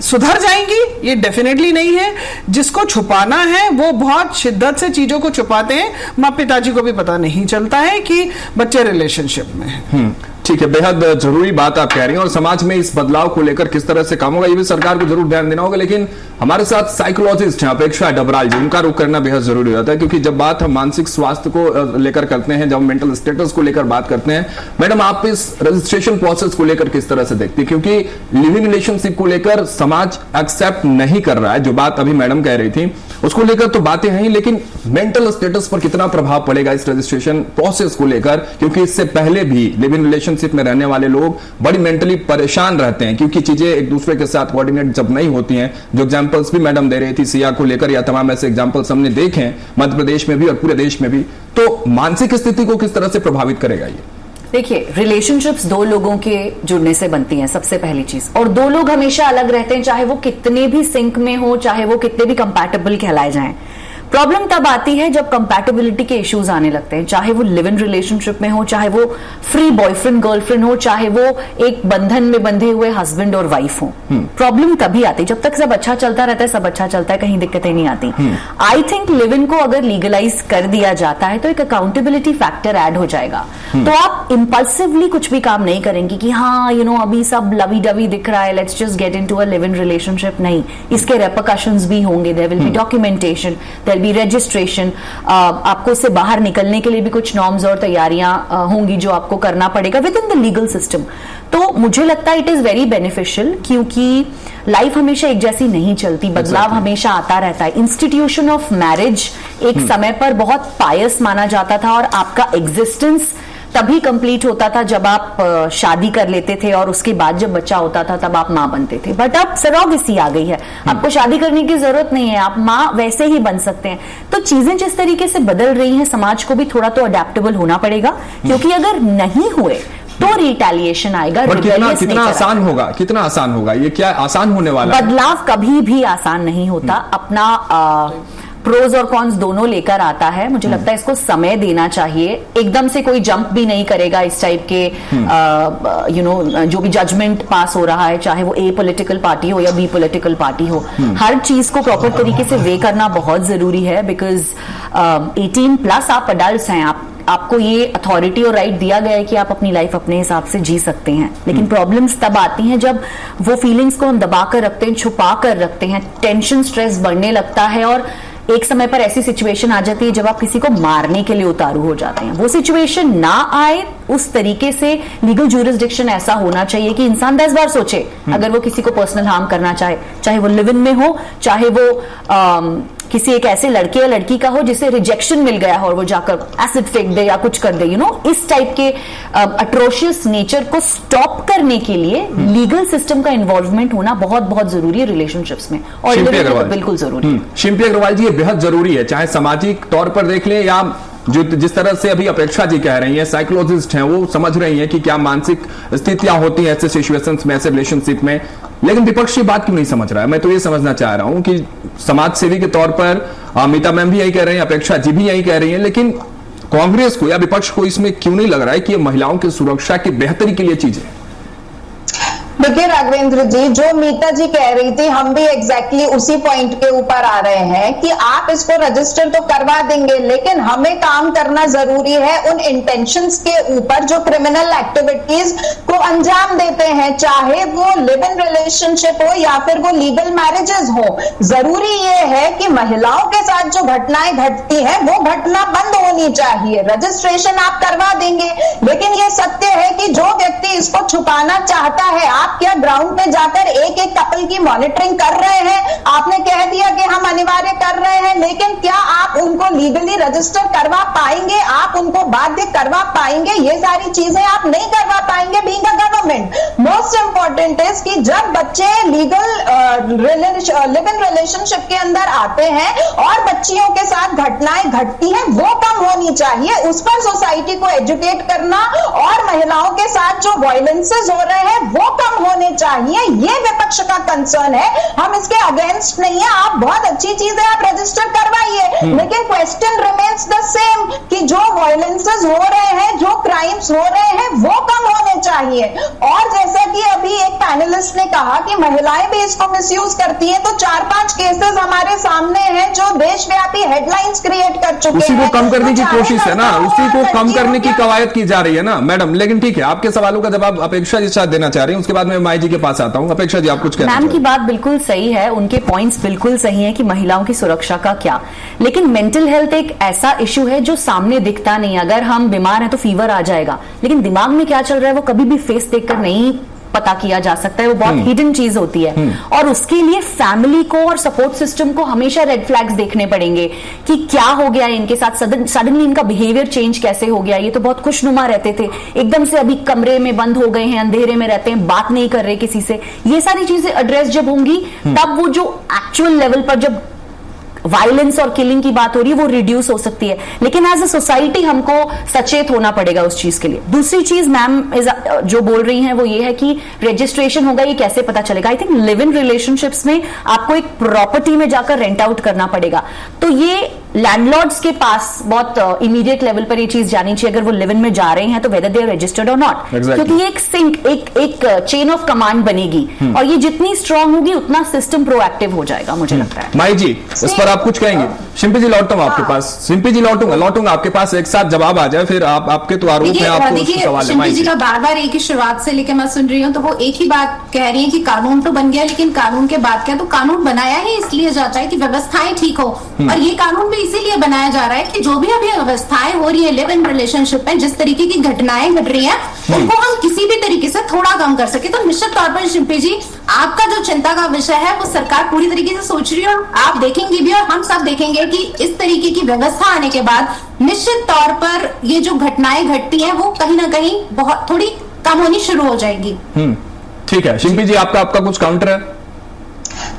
सुधर जाएंगी ये डेफिनेटली नहीं है। जिसको छुपाना है वो बहुत शिद्दत से चीजों को छुपाते हैं। माँ पिताजी को भी पता नहीं चलता है कि बच्चे रिलेशनशिप में है। ठीक है, बेहद जरूरी बात आप कह रही हैं और समाज में इस बदलाव को लेकर किस तरह से काम होगा ये भी सरकार को जरूर ध्यान देना होगा। लेकिन हमारे साथ साइकोलॉजिस्ट हैं अपेक्षा डबराल जी, उनका रुख करना बेहद जरूरी होता है क्योंकि जब बात हम मानसिक स्वास्थ्य को लेकर करते हैं, जब मेंटल स्टेटस को लेकर बात करते हैं, मैडम आप इस रजिस्ट्रेशन प्रोसेस को लेकर किस तरह से देखती है? क्योंकि लिविंग रिलेशनशिप को लेकर समाज एक्सेप्ट नहीं कर रहा है, जो बात अभी मैडम कह रही थी उसको लेकर तो बातें हैं, लेकिन मेंटल स्टेटस पर कितना प्रभाव पड़ेगा इस रजिस्ट्रेशन प्रोसेस को लेकर? क्योंकि इससे पहले भी लिविंग रिलेशनशिप में रहने वाले लोग बड़ी मेंटली परेशान रहते हैं क्योंकि चीजें एक दूसरे के साथ कोऑर्डिनेट जब नहीं होती हैं। जो एग्जांपल्स भी मैडम दे रही थी सिया को लेकर या तमाम ऐसे एग्जांपल्स हमने देखे हैं मध्य प्रदेश में भी और पूरे देश में भी, तो मानसिक स्थिति को किस तरह से प्रभावित करेगा ये? देखिए रिलेशनशिप्स दो लोगों के जुड़ने से बनती हैं सबसे पहली चीज, और दो लोग हमेशा अलग रहते हैं चाहे वो कितने भी सिंक में हो, चाहे वो कितने भी कंपैटिबल कहलाए जाएं। प्रॉब्लम तब आती है जब कंपैटिबिलिटी के इश्यूज आने लगते हैं, चाहे वो लिव इन रिलेशनशिप में हो, चाहे वो फ्री बॉयफ्रेंड गर्लफ्रेंड हो, चाहे वो एक बंधन में बंधे हुए हस्बैंड और वाइफ हो। प्रॉब्लम तभी आती है जब तक सब अच्छा चलता रहता है, सब अच्छा चलता है, कहीं दिक्कतें नहीं आती। आई थिंक लिव इन को अगर लीगलाइज कर दिया जाता है तो एक अकाउंटेबिलिटी फैक्टर ऐड हो जाएगा, तो आप इंपल्सिवली कुछ भी काम नहीं करेंगे कि हाँ अभी सब लवी डवी दिख रहा है, let's just get into a live in relationship. नहीं, इसके रेपरकशंस भी होंगे, there will be documentation, there be registration, आपको इससे बाहर निकलने के लिए भी कुछ नॉर्म्स और तैयारियां होंगी जो आपको करना पड़ेगा with in the legal system. तो मुझे लगता है इट इज वेरी बेनिफिशियल, क्योंकि लाइफ हमेशा एक जैसी नहीं चलती, बदलाव हमेशा आता रहता है। इंस्टीट्यूशन ऑफ मैरिज एक समय पर बहुत पायस माना जाता था और आपका एग्जिस्टेंस तभी कंप्लीट होता था जब आप शादी कर लेते थे और उसके बाद जब बच्चा होता था तब आप मां बनते थे। बट अब सरोगेसी आ गई है, आपको शादी करने की जरूरत नहीं है, आप मां वैसे ही बन सकते हैं। तो चीजें जिस तरीके से बदल रही हैं, समाज को भी थोड़ा तो अडेप्टेबल होना पड़ेगा, क्योंकि अगर नहीं हुए तो रिटेलिएशन आएगा। कितना आसान होगा, कितना आसान होगा, ये क्या आसान होने वाला है? बदलाव कभी भी आसान नहीं होता, अपना प्रोज और कॉन्स दोनों लेकर आता है। मुझे लगता है इसको समय देना चाहिए, एकदम से कोई जंप भी नहीं करेगा इस टाइप के जो भी जजमेंट पास हो रहा है, चाहे वो ए पॉलिटिकल पार्टी हो या बी पॉलिटिकल पार्टी हो, हर चीज को प्रॉपर तरीके से वे करना बहुत जरूरी है। बिकॉज 18+ आप अडल्ट हैं, आपको ये अथॉरिटी और राइट दिया गया है कि आप अपनी लाइफ अपने हिसाब से जी सकते हैं। लेकिन प्रॉब्लम्स तब आती हैं जब वो फीलिंग्स को हम दबा कर रखते हैं, छुपा कर रखते हैं, टेंशन स्ट्रेस बढ़ने लगता है और एक समय पर ऐसी सिचुएशन आ जाती है जब आप किसी को मारने के लिए उतारू हो जाते हैं। वो सिचुएशन ना आए, उस तरीके से लीगल ज्यूरिसडिक्शन ऐसा होना चाहिए कि इंसान 10 बार सोचे अगर वो किसी को पर्सनल हार्म करना चाहे वो लिव इन में हो, चाहे वो किसी एक ऐसे लड़के या लड़की का हो जिसे रिजेक्शन मिल गया हो और वो जाकर एसिड फेंक दे या कुछ कर दे, इस टाइप के अट्रोशियस नेचर को स्टॉप करने के लिए लीगल सिस्टम का इन्वॉल्वमेंट होना बहुत बहुत जरूरी है रिलेशनशिप्स में, और तो बिल्कुल जरूरी है। शिल्पी अग्रवाल जी, ये बेहद जरूरी है, चाहे सामाजिक तौर पर देख लें या जिस तरह से अभी अपेक्षा जी कह रही हैं, साइकोलॉजिस्ट हैं, वो समझ रही हैं कि क्या मानसिक स्थितियां होती हैं ऐसे सिचुएशंस में, ऐसे रिलेशनशिप में। लेकिन विपक्ष की बात क्यों नहीं समझ रहा है? मैं तो ये समझना चाह रहा हूं कि समाज सेवी के तौर पर अमिता मैम भी यही कह रहे हैं, अपेक्षा जी भी यही कह रही हैं, लेकिन कांग्रेस को या विपक्ष को इसमें क्यों नहीं लग रहा है कि ये महिलाओं की सुरक्षा की बेहतरी के लिए चीजें? देखिए राघवेंद्र जी, जो मीता जी कह रही थी, हम भी एग्जैक्टली उसी पॉइंट के ऊपर आ रहे हैं कि आप इसको रजिस्टर तो करवा देंगे, लेकिन हमें काम करना जरूरी है उन इंटेंशंस के ऊपर जो क्रिमिनल एक्टिविटीज को अंजाम देते हैं, चाहे वो लिव इन रिलेशनशिप हो या फिर वो लीगल मैरिजेस हो। जरूरी ये है कि महिलाओं के साथ जो घटनाएं घटती हैं वो घटना बंद होनी चाहिए। रजिस्ट्रेशन आप करवा देंगे, लेकिन ये सत्य है कि जो व्यक्ति इसको छुपाना चाहता है, आप क्या ग्राउंड पे जाकर एक एक कपल की मॉनिटरिंग कर रहे हैं? आपने कह दिया कि हम अनिवार्य कर रहे हैं, लेकिन क्या आप उनको लीगली रजिस्टर करवा पाएंगे? आप उनको बाध्य करवा पाएंगे? ये सारी चीजें आप नहीं करवा पाएंगे being a government. Most important is कि जब बच्चे लीगल लिव इन रिलेशनशिप के अंदर आते हैं और बच्चियों के साथ घटनाएं घटती हैं, वो कम होनी चाहिए। उस पर सोसाइटी को एजुकेट करना और महिलाओं के साथ जो वायलेंसेस हो रहे हैं वो कम होने चाहिए, ये विपक्ष का कंसर्न है। हम इसके अगेंस्ट नहीं है, आप बहुत अच्छी चीज है, आप रजिस्टर करवाइए, लेकिन क्वेश्चन रिमेन्स द सेम कि जो वायलेंसेस हो रहे हैं, जो क्राइम्स हो रहे हैं, वो कम होने चाहिए। और जैसा कि अभी एक पैनलिस्ट ने कहा कि महिलाएं भी इसको मिसयूज करती हैं, तो 4-5 केसेस हमारे सामने हैं जो देशव्यापी हेडलाइंस क्रिएट कर चुके हैं। उसी को कम करने की कोशिश है ना, उसी को कम करने की कवायद की जा रही है ना मैडम। लेकिन ठीक है, आपके सवालों का जवाब अपेक्षा जी साथ देना चाह रही हूं, उसके बाद मैं माई जी के पास आता हूं। अपेक्षा जी, आप कुछ कहना? मैम की बात बिल्कुल सही है, उनके पॉइंट्स बिल्कुल सही हैं कि महिलाओं की सुरक्षा का क्या, लेकिन मेंटल हेल्थ एक ऐसा इशू है जो सामने दिखता नहीं। अगर हम बीमार हैं तो फीवर आ जाएगा, लेकिन दिमाग में क्या चल रहा है वो कभी भी फेस देखकर नहीं पता किया जा सकता है, वो बहुत हिडन चीज होती है। और उसके लिए फैमिली को और सपोर्ट सिस्टम को हमेशा रेड फ्लैग्स देखने पड़ेंगे कि क्या हो गया इनके साथ, सडनली इनका बिहेवियर चेंज कैसे हो गया। ये तो बहुत खुशनुमा रहते थे, एकदम से अभी कमरे में बंद हो गए हैं, अंधेरे में रहते हैं, बात नहीं कर रहे किसी से। ये सारी चीजें एड्रेस जब होंगी तब वो जो एक्चुअल लेवल पर जब वायलेंस और किलिंग की बात हो रही है वो रिड्यूस हो सकती है। लेकिन एज अ सोसाइटी हमको सचेत होना पड़ेगा उस चीज के लिए। दूसरी चीज मैम जो बोल रही हैं वो ये है कि रजिस्ट्रेशन होगा, ये कैसे पता चलेगा? I think live in relationships में आपको एक प्रॉपर्टी में जाकर रेंट आउट करना पड़ेगा, तो ये लैंडलॉर्ड्स के पास बहुत इमीडिएट लेवल पर ये चीज जानी चाहिए अगर वो लिव इन में जा रहे हैं तो वेदर दे आर रजिस्टर्ड और नॉट, क्योंकि ये एक सिंक एक चेन ऑफ कमांड बनेगी और ये जितनी स्ट्रांग होगी उतना सिस्टम प्रोएक्टिव हो जाएगा, मुझे लगता है। माई जी इस पर आप कुछ कहेंगे? शिंपी जी लौटूंगा आपके पास, शिंपी जी लौटूंगा आपके पास, एक साथ जवाब आ जाए, फिर आपके तो आरोप है, आपको देखिए सवाल है। शिंपी जी का बार बार एक ही शुरुआत से लेकर मैं सुन रही हूँ, तो वो एक ही बात कह रही है कि कानून तो बन गया, लेकिन कानून के बाद क्या? तो कानून बनाया ही इसलिए जाता है कि व्यवस्थाएं ठीक हो, और ये कानून भी इसीलिए बनाया जा रहा है कि जो भी अभी व्यवस्थाएं हो रही है लिव इन रिलेशनशिप में, जिस तरीके की घटनाएं घट रही हैं उनको हम किसी भी तरीके से थोड़ा कम कर सके। तो निश्चित तौर पर शिंपी जी आपका जो चिंता का विषय है वो सरकार पूरी तरीके से सोच रही है, और आप देखेंगे भी और हम सब देखेंगे कि इस तरीके की व्यवस्था आने के बाद निश्चित तौर पर ये जो घटनाएं घटती हैं वो कहीं ना कहीं बहुत थोड़ी कम होनी शुरू हो जाएगी। ठीक है शिंपी जी, आपका कुछ काउंटर है?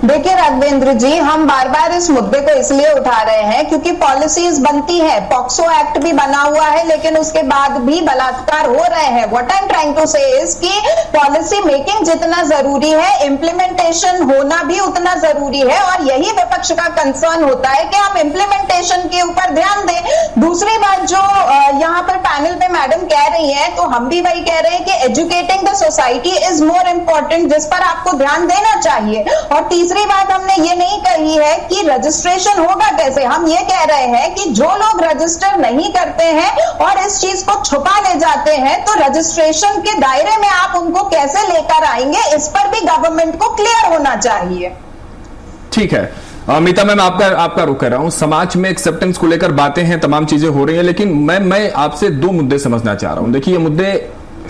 देखिए राघवेंद्र जी, हम बार बार इस मुद्दे को इसलिए उठा रहे हैं क्योंकि पॉलिसीज बनती है, पॉक्सो एक्ट भी बना हुआ है, लेकिन उसके बाद भी बलात्कार हो रहे हैं। What I am trying to say is कि पॉलिसी मेकिंग जितना जरूरी है, इम्प्लीमेंटेशन होना भी उतना जरूरी है, और यही विपक्ष का कंसर्न होता है कि हम इम्प्लीमेंटेशन के ऊपर ध्यान दें। दूसरी बात जो यहाँ पर पैनल पे मैडम कह रही है, तो हम भी वही कह रहे हैं कि educating the society is more important, जिस पर आपको ध्यान देना चाहिए। और तीसरी बात हमने ये नहीं कही है कि रजिस्ट्रेशन होगा कैसे, हम ये कह रहे हैं कि जो लोग रजिस्टर नहीं करते हैं और इस चीज को छुपा ले जाते हैं, तो रजिस्ट्रेशन के दायरे में आप उनको कैसे लेकर आएंगे, इस पर भी गवर्नमेंट को क्लियर होना चाहिए। ठीक है अमिता मैम, आपका रुख कर रहा हूं। समाज में एक्सेप्टेंस को लेकर बातें हैं, तमाम चीजें हो रही हैं, लेकिन मैं आपसे दो मुद्दे समझना चाह रहा हूं। देखिए ये मुद्दे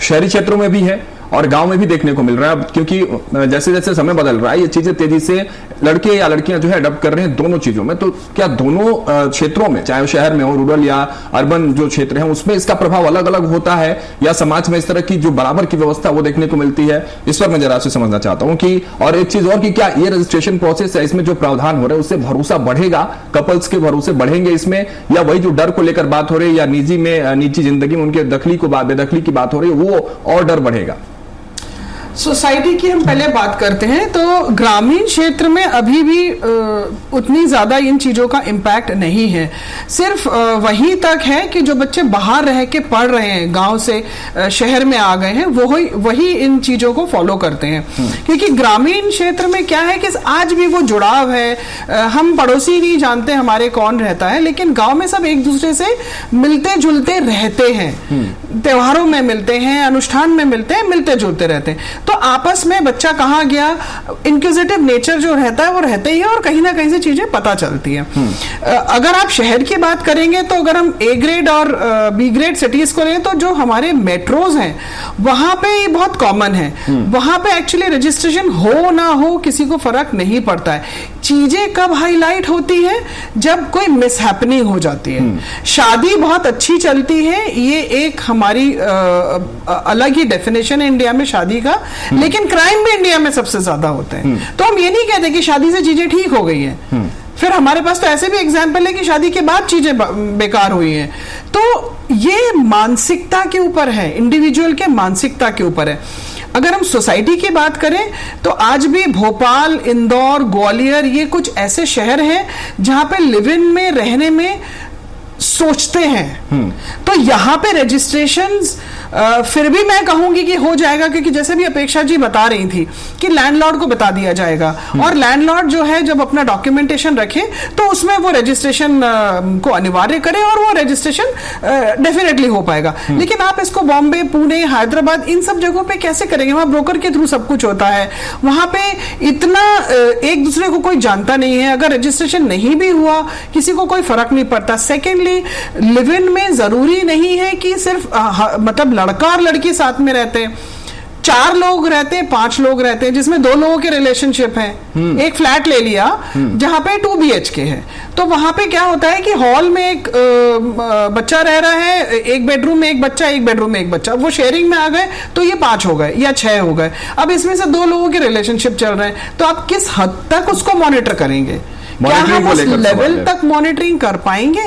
शहरी क्षेत्रों में भी है और गांव में भी देखने को मिल रहा है, क्योंकि जैसे जैसे समय बदल रहा है ये चीजें तेजी से लड़के या लड़कियां जो है अडॉप्ट कर रहे हैं दोनों चीजों में। तो क्या दोनों क्षेत्रों में, चाहे वो शहर में हो, रूरल या अर्बन जो क्षेत्र है, उसमें इसका प्रभाव अलग अलग होता है, या समाज में इस तरह की जो बराबर की व्यवस्था वो देखने को मिलती है? इस पर मैं जरा से समझना चाहता हूं कि, और एक चीज और कि क्या ये रजिस्ट्रेशन प्रोसेस है, इसमें जो प्रावधान हो रहे हैं उससे भरोसा बढ़ेगा, कपल्स के भरोसे बढ़ेंगे इसमें, या वही जो डर को लेकर बात हो रही है या निजी जिंदगी में उनके बेदखली की बात हो रही है वो और डर बढ़ेगा? सोसाइटी की हम पहले बात करते हैं तो ग्रामीण क्षेत्र में अभी भी उतनी ज्यादा इन चीजों का इम्पैक्ट नहीं है। सिर्फ वहीं तक है कि जो बच्चे बाहर रह के पढ़ रहे हैं, गांव से शहर में आ गए हैं, वही इन चीजों को फॉलो करते हैं। क्योंकि ग्रामीण क्षेत्र में क्या है कि आज भी वो जुड़ाव है, हम पड़ोसी नहीं जानते हमारे कौन रहता है, लेकिन गांव में सब एक दूसरे से मिलते जुलते रहते हैं, त्योहारों में मिलते हैं, अनुष्ठान में मिलते हैं, मिलते जुलते रहते हैं। तो आपस में बच्चा कहाँ गया, इंक्विजिटिव नेचर जो रहता है वो रहते ही है, और कहीं ना कहीं से चीजें पता चलती है। अगर आप शहर की बात करेंगे तो अगर हम ए ग्रेड और बी ग्रेड सिटीज को लें तो जो हमारे मेट्रोज हैं वहां पे ये बहुत कॉमन है। वहां पे एक्चुअली रजिस्ट्रेशन हो ना हो किसी को फर्क नहीं पड़ता है। चीजें कब हाईलाइट होती है, जब कोई मिसहैपनिंग हो जाती है। शादी बहुत अच्छी चलती है, ये एक हमारी अलग ही डेफिनेशन है इंडिया में शादी का, लेकिन क्राइम भी इंडिया में सबसे ज्यादा होते हैं। तो हम ये नहीं कहते कि शादी से चीजें ठीक हो गई हैं, फिर हमारे पास तो ऐसे भी एग्जाम्पल है कि शादी के बाद चीजें बेकार हुई हैं। तो ये मानसिकता के ऊपर है, इंडिविजुअल के मानसिकता के ऊपर है। अगर हम सोसाइटी की बात करें तो आज भी भोपाल, इंदौर, ग्वालियर ये कुछ ऐसे शहर हैं जहां पे लिव इन में रहने में सोचते हैं। तो यहां पे रजिस्ट्रेशंस फिर भी मैं कहूंगी कि हो जाएगा, क्योंकि जैसे भी अपेक्षा जी बता रही थी कि लैंडलॉर्ड को बता दिया जाएगा, और लैंडलॉर्ड जो है जब अपना डॉक्यूमेंटेशन रखे तो उसमें वो रजिस्ट्रेशन को अनिवार्य करे और वो रजिस्ट्रेशन डेफिनेटली हो पाएगा। लेकिन आप इसको बॉम्बे, पुणे, हैदराबाद इन सब जगहों पे कैसे करेंगे? वहां ब्रोकर के थ्रू सब कुछ होता है, वहां पे इतना एक दूसरे को कोई जानता नहीं है। अगर रजिस्ट्रेशन नहीं भी हुआ किसी को कोई फर्क नहीं पड़ता। सेकेंडली लिव इन में जरूरी नहीं है कि सिर्फ मतलब लड़का और लड़की साथ में रहते हैं, 4 लोग रहते हैं, 5 लोग रहते हैं, जिसमें 2 लोगों के रिलेशनशिप है। एक फ्लैट ले लिया जहां पे 2 BHK है, तो वहां पे क्या होता है कि हॉल में एक बच्चा रह रहा है, एक बेडरूम में एक बच्चा, एक बेडरूम में एक बच्चा, वो शेयरिंग में आ गए तो ये 5 हो गए या 6 हो गए। अब इसमें से 2 लोगों के रिलेशनशिप चल रहे हैं, तो आप किस हद तक उसको मॉनिटर करेंगे? क्या हम उस लेवल तक मॉनिटरिंग कर पाएंगे?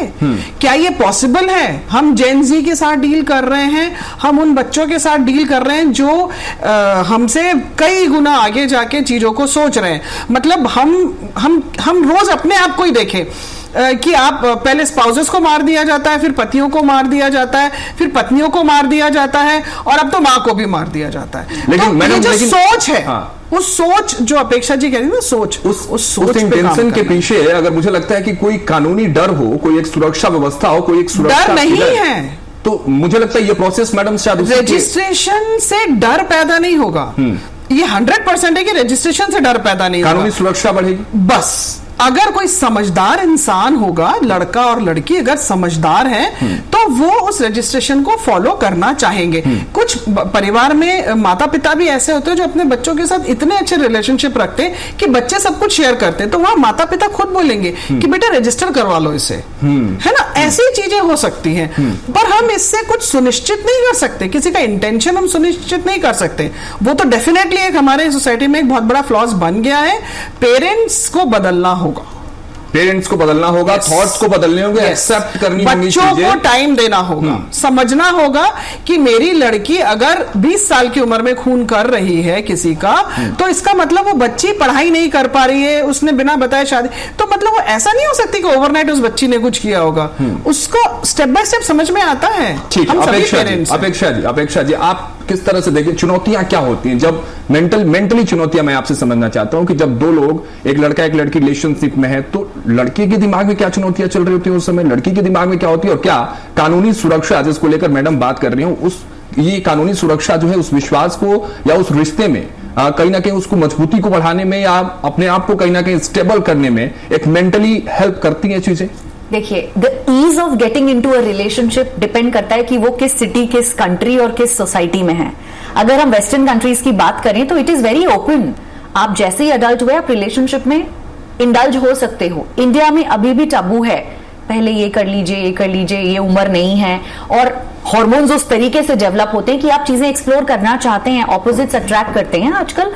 क्या ये पॉसिबल है? हम जेन जी के साथ डील कर रहे हैं, हम उन बच्चों के साथ डील कर रहे हैं जो हमसे कई गुना आगे जाके चीजों को सोच रहे हैं। मतलब हम रोज अपने आप को ही देखें। कि आप पहले स्पाउसेस को मार दिया जाता है, फिर पतियों को मार दिया जाता है, फिर पत्नियों को मार दिया जाता है, और अब तो माँ को भी मार दिया जाता है। लेकिन तो मैडम, ये जो सोच है, हाँ, उस सोच जो अपेक्षा जी कह रही है ना, सोच, उस सोच इंटेंशन के पीछे अगर मुझे लगता है कि कोई कानूनी डर हो, कोई एक सुरक्षा व्यवस्था हो, कोई एक सुरक्षा डर नहीं है, तो मुझे लगता है ये प्रोसेस मैडम शायद रजिस्ट्रेशन से डर पैदा नहीं होगा। ये 100% है कि रजिस्ट्रेशन से डर पैदा नहीं होगा, कानूनी सुरक्षा बढ़ेगी। बस अगर कोई समझदार इंसान होगा, लड़का और लड़की अगर समझदार हैं, तो वो उस रजिस्ट्रेशन को फॉलो करना चाहेंगे। कुछ परिवार में माता पिता भी ऐसे होते हैं जो अपने बच्चों के साथ इतने अच्छे रिलेशनशिप रखते हैं कि बच्चे सब कुछ शेयर करते हैं, तो वहां माता पिता खुद बोलेंगे कि बेटा रजिस्टर करवा लो इसे, है ना। ऐसी चीजें हो सकती हैं, पर हम इससे कुछ सुनिश्चित नहीं कर सकते, किसी का इंटेंशन हम सुनिश्चित नहीं कर सकते। वो तो डेफिनेटली एक हमारे सोसाइटी में एक बहुत बड़ा फ्लॉज बन गया है। पेरेंट्स को बदलना होगा, पेरेंट्स को बदलना होगा, थॉट्स को बदलने होंगे, एक्सेप्ट करनी होंगी, बच्चों को टाइम देना होगा, समझना होगा कि मेरी लड़की अगर 20 साल की उम्र में खून कर रही है किसी का, तो इसका मतलब वो बच्ची पढ़ाई नहीं कर पा रही है, उसने बिना बताए शादी, तो मतलब वो ऐसा नहीं हो सकती कि ओवरनाइट उस बच्ची ने कुछ किया होगा। उसको स्टेप बाय स्टेप समझ में आता है। ठीक है, अपेक्षा जी आप किस तरह से देखिए, चुनौतियां क्या होती हैं जब मेंटली चुनौतियां मैं आपसे समझना चाहता हूं कि जब दो लोग, एक लड़का एक लड़की रिलेशनशिप में है, तो लड़के के दिमाग में क्या चुनौतियां चल रही होती है उस समय, लड़की के दिमाग में क्या होती है, और क्या कानूनी सुरक्षा जिसको लेकर मैडम बात कर रही हूं, उस ये कानूनी सुरक्षा जो है उस विश्वास को या उस रिश्ते में कहीं ना कहीं उसको मजबूती को बढ़ाने में या अपने आप को कहीं ना कहीं स्टेबल करने में एक मेंटली हेल्प करती है चीजें। देखिए, the ease of getting into a relationship depend करता है कि वो किस सिटी, किस कंट्री और किस सोसाइटी में है। अगर हम वेस्टर्न कंट्रीज की बात करें तो इट इज वेरी ओपन। आप जैसे ही अडल्ट हुए आप रिलेशनशिप में इंडल्ज हो सकते हो। इंडिया में अभी भी टैबू है, पहले ये कर लीजिए, ये कर लीजिए, ये उम्र नहीं है, और हार्मोन्स उस तरीके से डेवलप होते हैं कि आप चीजें एक्सप्लोर करना चाहते हैं, ऑपोजिट्स अट्रैक्ट करते हैं। आजकल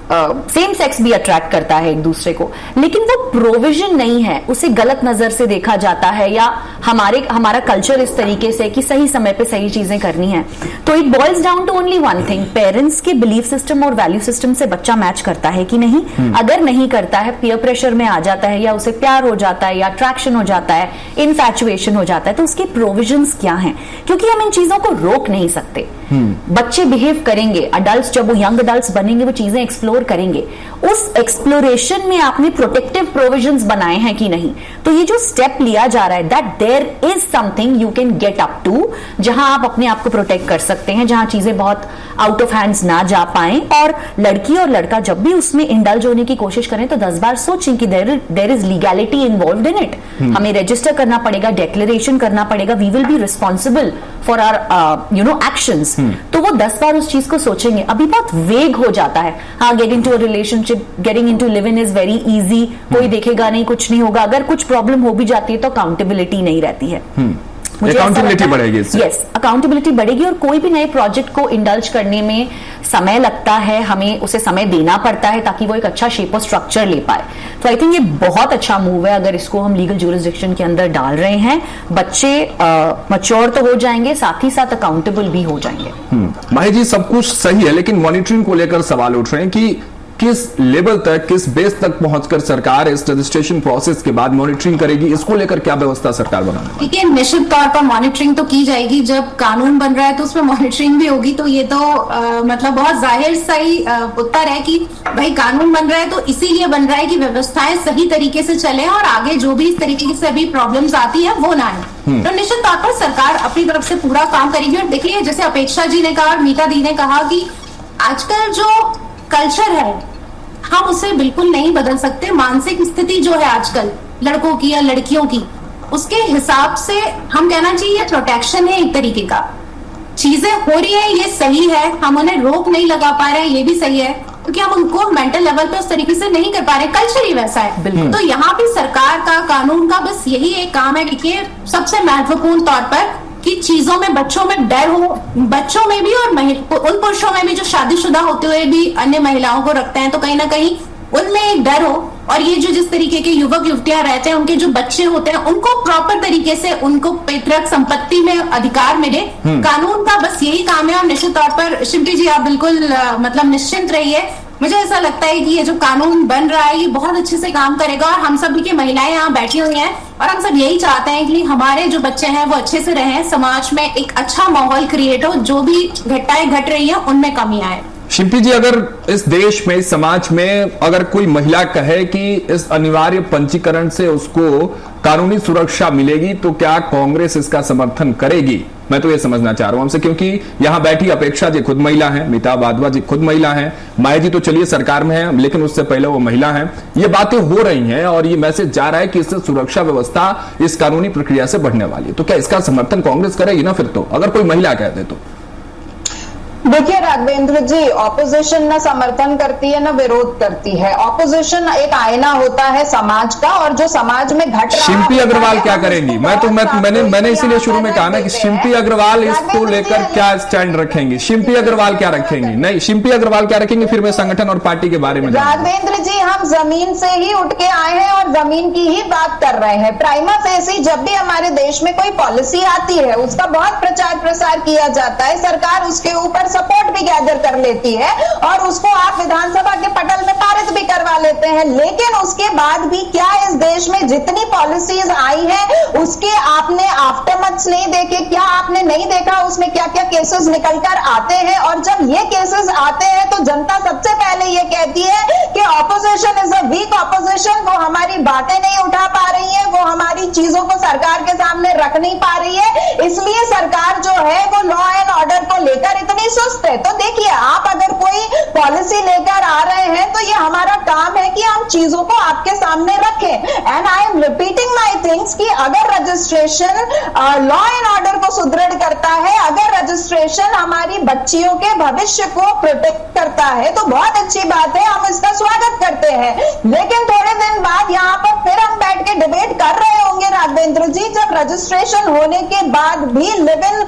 सेम सेक्स भी अट्रैक्ट करता है एक दूसरे को, लेकिन वो प्रोविजन नहीं है, उसे गलत नजर से देखा जाता है, या हमारा कल्चर इस तरीके से कि सही समय पे सही चीजें करनी है। तो it boils down to only one thing, parents के बिलीफ सिस्टम और वैल्यू सिस्टम से बच्चा मैच करता है कि नहीं। अगर नहीं करता है, पीयर प्रेशर में आ जाता है, या उसे प्यार हो जाता है, या अट्रैक्शन हो जाता है, इनफैचुएशन हो जाता है, तो उसके प्रोविजंस क्या हैं, क्योंकि हम इन चीजों को रोक नहीं सकते। बच्चे बिहेव करेंगे, अडल्ट्स जब वो यंग अडल्ट्स बनेंगे वो चीजें एक्सप्लोर करेंगे। उस एक्सप्लोरेशन में आपने प्रोटेक्टिव प्रोविजंस बनाए हैं कि नहीं, तो ये जो स्टेप लिया जा रहा है, that there is something you can get up to, जहां आप अपने आप को प्रोटेक्ट कर सकते हैं, जहां चीजें बहुत आउट ऑफ हैंड्स ना जा पाए। और लड़की और लड़का जब भी उसमें इंडल्ज होने की कोशिश करें तो 10 बार सोचें कि there is legality involved in it. हमें रजिस्टर करना पड़ेगा, डिक्लेरेशन करना पड़ेगा, we will be responsible for our actions. तो वो 10 बार उस चीज को सोचेंगे। अभी बहुत वेग हो जाता है, हाँ gate into a relationship, getting into live in is very easy, कोई देखेगा नहीं, कुछ नहीं होगा। अगर कुछ प्रॉब्लम हो भी जाती है तो अकाउंटेबिलिटी नहीं रहती है। अकाउंटेबिलिटी बढ़ेगी इससे। यस, अकाउंटेबिलिटी बढ़ेगी, और कोई भी नए प्रोजेक्ट को इंडल्ज करने में समय लगता है, हमें उसे समय देना पड़ता है ताकि वो एक अच्छा शेप और स्ट्रक्चर ले पाए। तो आई थिंक ये बहुत अच्छा मूव है अगर इसको हम लीगल ज्यूरिसडिक्शन के अंदर डाल रहे हैं। बच्चे मैच्योर तो हो जाएंगे, साथ ही साथ अकाउंटेबल भी हो जाएंगे। माही जी, सब कुछ सही है, लेकिन मॉनिटरिंग को लेकर सवाल उठ रहे हैं कि किस लेवल तक, किस बेस तक पहुंचकर सरकार इस रजिस्ट्रेशन प्रोसेस के बाद मॉनिटरिंग करेगी, इसको लेकर क्या व्यवस्था सरकार बनाएगी? देखिए, निश्चित तौर पर मॉनिटरिंग तो की जाएगी। जब कानून बन रहा है तो उसमें मॉनिटरिंग भी होगी, तो ये तो मतलब बहुत जाहिर सा ही उत्तर है कि भाई कानून बन रहा है तो इसीलिए बन रहा है कि व्यवस्थाएं सही तरीके से चले और आगे जो भी इस तरीके से अभी प्रॉब्लम्स आती है वो ना आए। तो निश्चित तौर पर सरकार अपनी तरफ से पूरा काम करेगी। और देखिए, जैसे अपेक्षा जी ने कहा और मीता दी ने कहा कि आजकल जो कल्चर है हम उसे बिल्कुल नहीं बदल सकते। मानसिक स्थिति जो है आजकल लड़कों की या लड़कियों की, उसके हिसाब से हम कहना चाहिए प्रोटेक्शन है एक तरीके का। चीजें हो रही है, ये सही है, हम उन्हें रोक नहीं लगा पा रहे हैं, ये भी सही है, क्योंकि हम उनको मेंटल लेवल पे उस तरीके से नहीं कर पा रहे, कल्चर ही वैसा है। तो यहाँ भी सरकार का, कानून का बस यही एक काम है कि सबसे महत्वपूर्ण तौर पर कि चीजों में बच्चों में डर हो, बच्चों में भी और उन पुरुषों में भी जो शादीशुदा होते हुए भी अन्य महिलाओं को रखते हैं, तो कहीं ना कहीं उनमें एक डर हो। और ये जो जिस तरीके के युवक युवतियां रहते हैं, उनके जो बच्चे होते हैं, उनको प्रॉपर तरीके से उनको पैतृक संपत्ति में अधिकार मिले। कानून का बस यही काम है। और निश्चित तौर पर शिल्पी जी आप बिल्कुल मतलब निश्चिंत रहिए, मुझे ऐसा लगता है कि ये जो कानून बन रहा है ये बहुत अच्छे से काम करेगा और हम सभी की महिलाएं यहाँ बैठी हुई हैं और हम सब यही चाहते हैं कि हमारे जो बच्चे हैं वो अच्छे से रहें, समाज में एक अच्छा माहौल क्रिएट हो, जो भी घटनाएं घट रही हैं उनमें कमी आए। शिल्पी जी, अगर इस देश में, इस समाज में अगर कोई महिला कहे कि इस अनिवार्य पंजीकरण से उसको कानूनी सुरक्षा मिलेगी तो क्या कांग्रेस इसका समर्थन करेगी? मैं तो ये समझना चाह रहा हूं हमसे, क्योंकि यहां बैठी अपेक्षा जी खुद महिला है, मीता वाधवा जी खुद महिला है, माया जी तो चलिए सरकार में है लेकिन उससे पहले वो महिला है। ये बातें हो रही हैं और ये मैसेज जा रहा है कि इससे सुरक्षा व्यवस्था इस कानूनी प्रक्रिया से बढ़ने वाली है, तो क्या इसका समर्थन कांग्रेस करेगी ना फिर तो, अगर कोई महिला कह दे तो? देखिए राघवेंद्र जी, ऑपोजिशन न समर्थन करती है न विरोध करती है। ऑपोजिशन एक आईना होता है समाज का, और जो समाज में घट रहा है। शिल्पी अग्रवाल क्या करेंगी? मैंने इसीलिए शुरू में कहा ना कि शिल्पी अग्रवाल इसको लेकर क्या स्टैंड रखेंगी? शिल्पी अग्रवाल क्या रखेंगी? नहीं, शिल्पी अग्रवाल क्या रखेंगी? फिर मैं संगठन और पार्टी के बारे में। राघवेंद्र जी, हम जमीन से ही उठ के आए हैं और जमीन की ही बात कर रहे हैं। प्राइमा फेसी जब भी हमारे देश में कोई पॉलिसी आती है उसका बहुत प्रचार प्रसार किया जाता है, सरकार उसके ऊपर सपोर्ट भी गैदर कर लेती है और उसको आप विधानसभा के पटल में पारित भी करवा लेते हैं। लेकिन उसके बाद भी क्या इस देश में जितनी पॉलिसीज आई हैं उसके आपने आफ्टरमथ्स नहीं देखे? क्या आपने नहीं देखा उसमें क्या क्या केसेस निकलकर आते हैं? और जब ये केसेस आते हैं तो जनता सबसे पहले ये कहती है कि opposition is a weak opposition, वो हमारी बातें नहीं उठा पा रही है, वो हमारी चीजों को सरकार के सामने रख नहीं पा रही है, इसलिए सरकार जो है वो लॉ एंड ऑर्डर को लेकर इतनी सुस्त है। तो देखिए, आप अगर कोई पॉलिसी लेकर आ रहे हैं तो ये हमारा काम है कि हम चीजों को आपके सामने रखें। And I am repeating my things कि अगर रजिस्ट्रेशन लॉ एंड ऑर्डर को सुदृढ़ करता है, अगर रजिस्ट्रेशन हमारी बच्चियों के भविष्य को प्रोटेक्ट करता है तो बहुत अच्छी बात है, हम इसका स्वागत करते हैं। लेकिन थोड़े दिन बाद यहाँ पर फिर हम बैठ के डिबेट कर रहे होंगे राघवेंद्र जी, जब रजिस्ट्रेशन होने के बाद भी लिव इन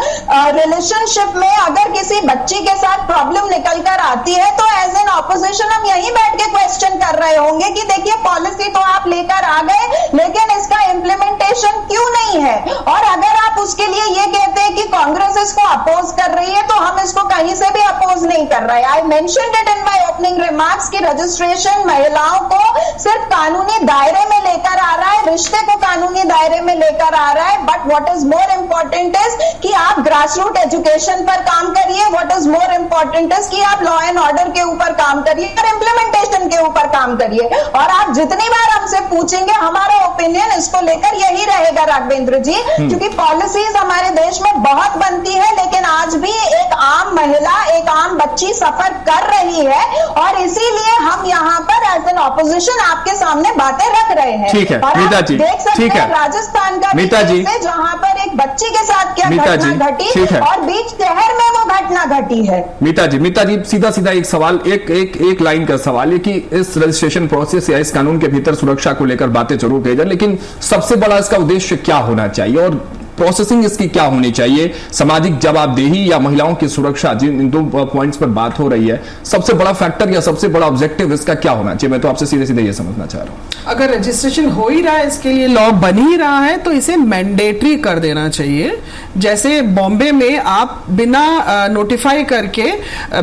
रिलेशनशिप में अगर किसी बच्ची के साथ प्रॉब्लम निकल कर आती है तो एज एन ऑपोजिशन हम यहीं बैठ के क्वेश्चन कर रहे होंगे कि देखिए पॉलिसी तो आप लेकर आ गए लेकिन इसका इम्प्लीमेंटेशन क्यों नहीं है? और अगर आप उसके लिए ये कहते हैं कि कांग्रेस इसको अपोज कर रही है तो हम इसको कहीं से भी अपोज नहीं कर रहे। I mentioned it in my opening remarks कि रजिस्ट्रेशन महिलाओं को सिर्फ कानूनी दायरे में लेकर आ रहा है, रिश्ते को कानूनी दायरे में लेकर आ रहा है, but what is more important is कि आप ग्रास रूट एजुकेशन पर काम करिए, what is more important is कि आप लॉ एंड ऑर्डर के ऊपर काम करिए और इम्प्लीमेंटेशन के ऊपर काम करिए। और आप जितनी बार हमसे पूछेंगे हमारा ओपिनियन इसको लेकर यही रहेगा राघवेंद्र जी, क्योंकि पॉलिसीज हमारे देश में बहुत बनती है लेकिन आज भी एक आम महिला, एक आम बच्ची सफर कर रही है और इसीलिए हम यहाँ पर एज एन ऑपोजिशन आपके सामने बातें रख रहे हैं। ठीक है मीता जी, देख सकते ठीक हैं है राजस्थान का मीता जी, जहाँ पर एक बच्ची के साथ क्या मीता जी, घटना घटी ठीक है, और बीच शहर में वो घटना घटी है। मीता जी सीधा सीधा एक सवाल, एक लाइन का सवाल है कि इस रजिस्ट्रेशन प्रोसेस या इस कानून के भीतर सुरक्षा को लेकर बातें जरूर की जाए, लेकिन सबसे बड़ा इसका उद्देश्य क्या होना चाहिए और प्रोसेसिंग इसकी क्या होनी चाहिए? सामाजिक जवाबदेही या महिलाओं की सुरक्षा, जिन इन दो पॉइंट्स पर बात हो रही है, सबसे बड़ा फैक्टर या सबसे बड़ा ऑब्जेक्टिव इसका क्या होना चाहिए? मैं तो आपसे सीधे सीधे ये समझना चाह रहा हूं। अगर रजिस्ट्रेशन हो ही रहा है, इसके लिए लॉ बन ही रहा है तो इसे मैंडेटरी कर देना चाहिए। जैसे बॉम्बे में आप बिना नोटिफाई करके,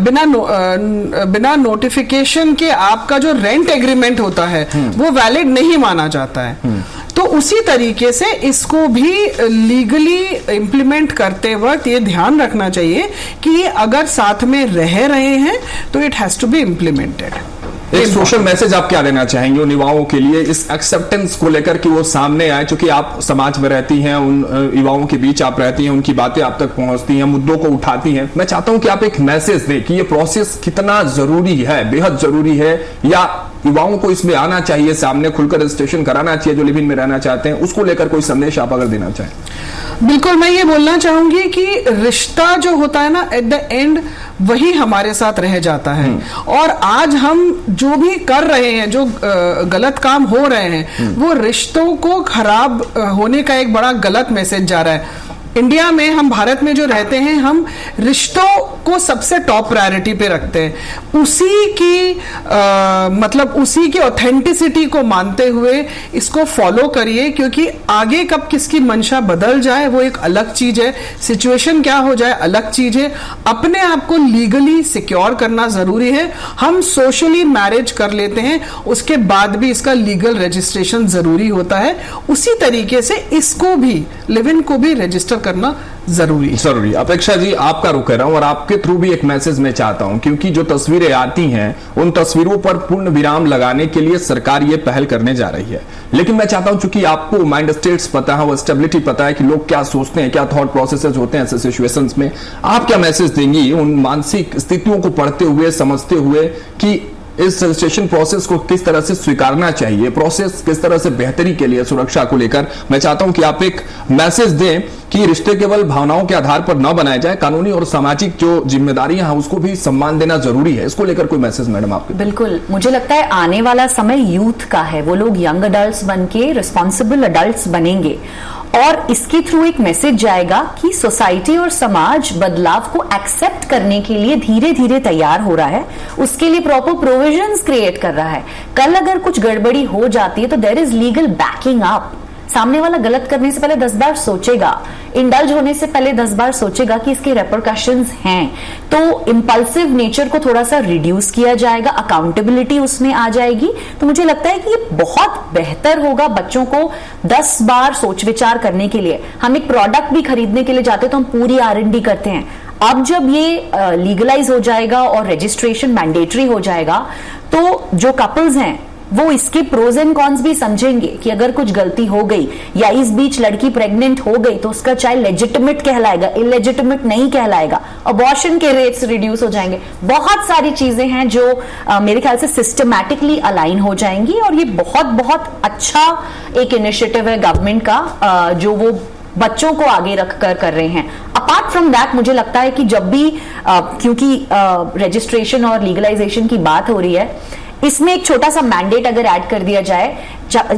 बिना नोटिफिकेशन के आपका जो रेंट एग्रीमेंट होता है वो वैलिड नहीं माना जाता है। तो उसी तरीके से इसको भी लीगली इंप्लीमेंट करते वक्त ये ध्यान रखना चाहिए कि अगर साथ में रह रहे हैं तो it has to be implemented. एक सोशल मैसेज आप क्या देना चाहेंगे उन युवाओं के लिए इस एक्सेप्टेंस को लेकर कि वो सामने आए? चूंकि आप समाज में रहती हैं, उन युवाओं के बीच आप रहती हैं, उनकी बातें आप तक पहुंचती हैं, मुद्दों को उठाती हैं। मैं चाहता हूं कि आप एक मैसेज दें कि ये प्रोसेस कितना जरूरी है, बेहद जरूरी है, या युवाओं को इसमें आना चाहिए, सामने खुलकर रजिस्ट्रेशन कराना चाहिए जो लिव इन में रहना चाहते हैं, उसको लेकर कोई संदेश आप अगर देना चाहें। बिल्कुल, मैं ये बोलना चाहूंगी कि रिश्ता जो होता है ना, एट द एंड वही हमारे साथ रह जाता है। और आज हम जो भी कर रहे हैं, जो गलत काम हो रहे हैं, वो रिश्तों को खराब होने का एक बड़ा गलत मैसेज जा रहा है। इंडिया में, हम भारत में जो रहते हैं, हम रिश्तों को सबसे टॉप प्रायोरिटी पे रखते हैं। उसी की मतलब उसी की ऑथेंटिसिटी को मानते हुए इसको फॉलो करिए, क्योंकि आगे कब किसकी मंशा बदल जाए वो एक अलग चीज है, सिचुएशन क्या हो जाए अलग चीज है। अपने आप को लीगली सिक्योर करना जरूरी है। हम सोशली मैरिज कर लेते हैं, उसके बाद भी इसका लीगल रजिस्ट्रेशन जरूरी होता है। उसी तरीके से इसको भी, लिव इन को भी रजिस्टर करना जरूरी है। अपेक्षा जी, आपका रुख कर रहा हूं और आपके थ्रू भी एक मैसेज मैं चाहता हूं, क्योंकि जो तस्वीरें आती हैं उन तस्वीरों पर पूर्ण विराम लगाने के लिए सरकार ये पहल करने जा रही है। लेकिन मैं चाहता हूं, चूंकि आपको माइंड स्टेट्स पता है, वो स्टेबिलिटी पता है कि लोग क्या सोचते हैं, क्या थॉट प्रोसेसेस होते हैं ऐसे सिचुएशंस में, आप क्या मैसेज देंगी उन मानसिक स्थितियों को पढ़ते हुए, समझते हुए कि इस रजिस्ट्रेशन प्रोसेस को किस तरह से स्वीकारना चाहिए, प्रोसेस किस तरह से बेहतरी के लिए, सुरक्षा को लेकर मैं चाहता हूं कि आप एक मैसेज दें कि रिश्ते केवल भावनाओं के आधार पर न बनाए जाए, कानूनी और सामाजिक जो जिम्मेदारियां हैं उसको भी सम्मान देना जरूरी है। इसको लेकर कोई मैसेज मैडम आपके? बिल्कुल, मुझे लगता है आने वाला समय यूथ का है, वो लोग यंग अडल्ट्स बन के रिस्पॉन्सिबल अडल्ट्स बनेंगे और इसके थ्रू एक मैसेज जाएगा कि सोसाइटी और समाज बदलाव को एक्सेप्ट करने के लिए धीरे धीरे तैयार हो रहा है, उसके लिए प्रॉपर प्रोविजंस क्रिएट कर रहा है। कल अगर कुछ गड़बड़ी हो जाती है तो there is legal backing up. सामने वाला गलत करने से पहले 10 बार सोचेगा, इंडल्ज होने से पहले 10 बार सोचेगा कि इसके रेपरकशंस हैं। तो इंपल्सिव नेचर को थोड़ा सा रिड्यूस किया जाएगा, अकाउंटेबिलिटी उसमें आ जाएगी। तो मुझे लगता है कि ये बहुत बेहतर होगा बच्चों को 10 बार सोच विचार करने के लिए। हम एक प्रोडक्ट भी खरीदने के लिए जाते हैं तो हम पूरी R&D करते हैं। अब जब ये लीगलाइज हो जाएगा और रजिस्ट्रेशन मैंडेटरी हो जाएगा तो जो कपल्स हैं वो इसके प्रोज एंड कॉन्स भी समझेंगे कि अगर कुछ गलती हो गई या इस बीच लड़की प्रेग्नेंट हो गई तो उसका चाइल्ड लेजिटिमेट कहलाएगा, इलेजिटिमेट नहीं कहलाएगा। अबॉर्शन के रेट्स रिड्यूस हो जाएंगे। बहुत सारी चीजें हैं जो मेरे ख्याल से सिस्टमैटिकली अलाइन हो जाएंगी और ये बहुत बहुत अच्छा एक इनिशिएटिव है गवर्नमेंट का जो वो बच्चों को आगे रखकर कर रहे हैं। अपार्ट फ्रॉम दैट मुझे लगता है कि जब भी क्योंकि रजिस्ट्रेशन और लीगलाइजेशन की बात हो रही है, इसमें एक छोटा सा मैंडेट अगर ऐड कर दिया जाए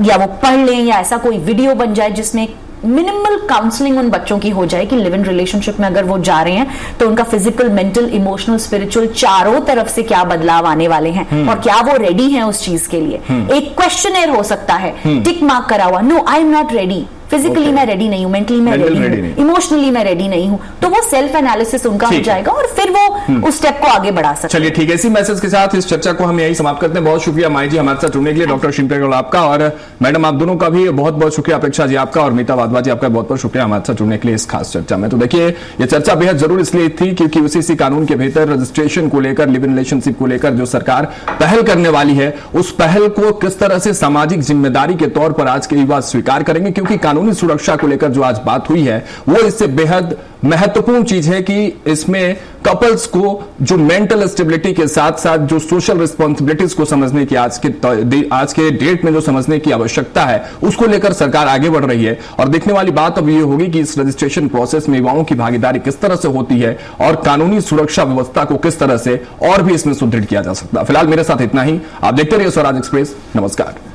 या वो पढ़ लें या ऐसा कोई वीडियो बन जाए जिसमें मिनिमल काउंसलिंग उन बच्चों की हो जाए कि लिव इन रिलेशनशिप में अगर वो जा रहे हैं तो उनका फिजिकल, मेंटल, इमोशनल, स्पिरिचुअल चारों तरफ से क्या बदलाव आने वाले हैं और क्या वो रेडी हैं उस चीज के लिए। एक क्वेश्चनेयर हो सकता है, टिक मार्क करा हुआ, no I am not ready, physically मैं रेडी नहीं हूं, मेंटली मैं रेडी हूं, इमोशनली मैं रेडी नहीं हूं। तो वो सेल्फ एनालिसिस उनका हो जाएगा और फिर वो उस स्टेप को आगे बढ़ा सकते हैं। चलिए ठीक है, इसी मैसेज के साथ इस चर्चा को हम यही समाप्त करते हैं। बहुत शुक्रिया माई जी हमारे साथ जुड़ने के लिए, डॉक्टर शिल्पा गोयल आपका और मैडम आप दोनों का भी बहुत बहुत शुक्रिया, अपेक्षा जी आपका और मीता वाधवा जी आपका बहुत बहुत शुक्रिया हमारे साथ जुड़ने के लिए इस खास चर्चा में। तो देखिए ये चर्चा बेहद जरूर इसलिए थी क्योंकि यूसीसी कानून के भीतर रजिस्ट्रेशन को लेकर, लिव इन रिलेशनशिप को लेकर जो सरकार पहल करने वाली है उस पहल को किस तरह से सामाजिक जिम्मेदारी के तौर पर आज के युवा स्वीकार करेंगे, क्योंकि कानूनी सुरक्षा को जो आज बात हुई है वो इससे बेहद महत्वपूर्ण चीज है कि इसमें कपल्स को जो मेंटल स्टेबिलिटी के साथ साथ जो सोशल रिस्पॉन्सिबिलिटीज को समझने की आज के डेट में जो समझने की आवश्यकता है उसको लेकर सरकार आगे बढ़ रही है। और देखने वाली बात अब ये होगी कि इस रजिस्ट्रेशन प्रोसेस में युवाओं की भागीदारी किस तरह से होती है और कानूनी सुरक्षा व्यवस्था को किस तरह से और भी इसमें सुदृढ़ किया जा सकता है। फिलहाल मेरे साथ इतना ही, आप देखते रहिए स्वराज एक्सप्रेस। नमस्कार।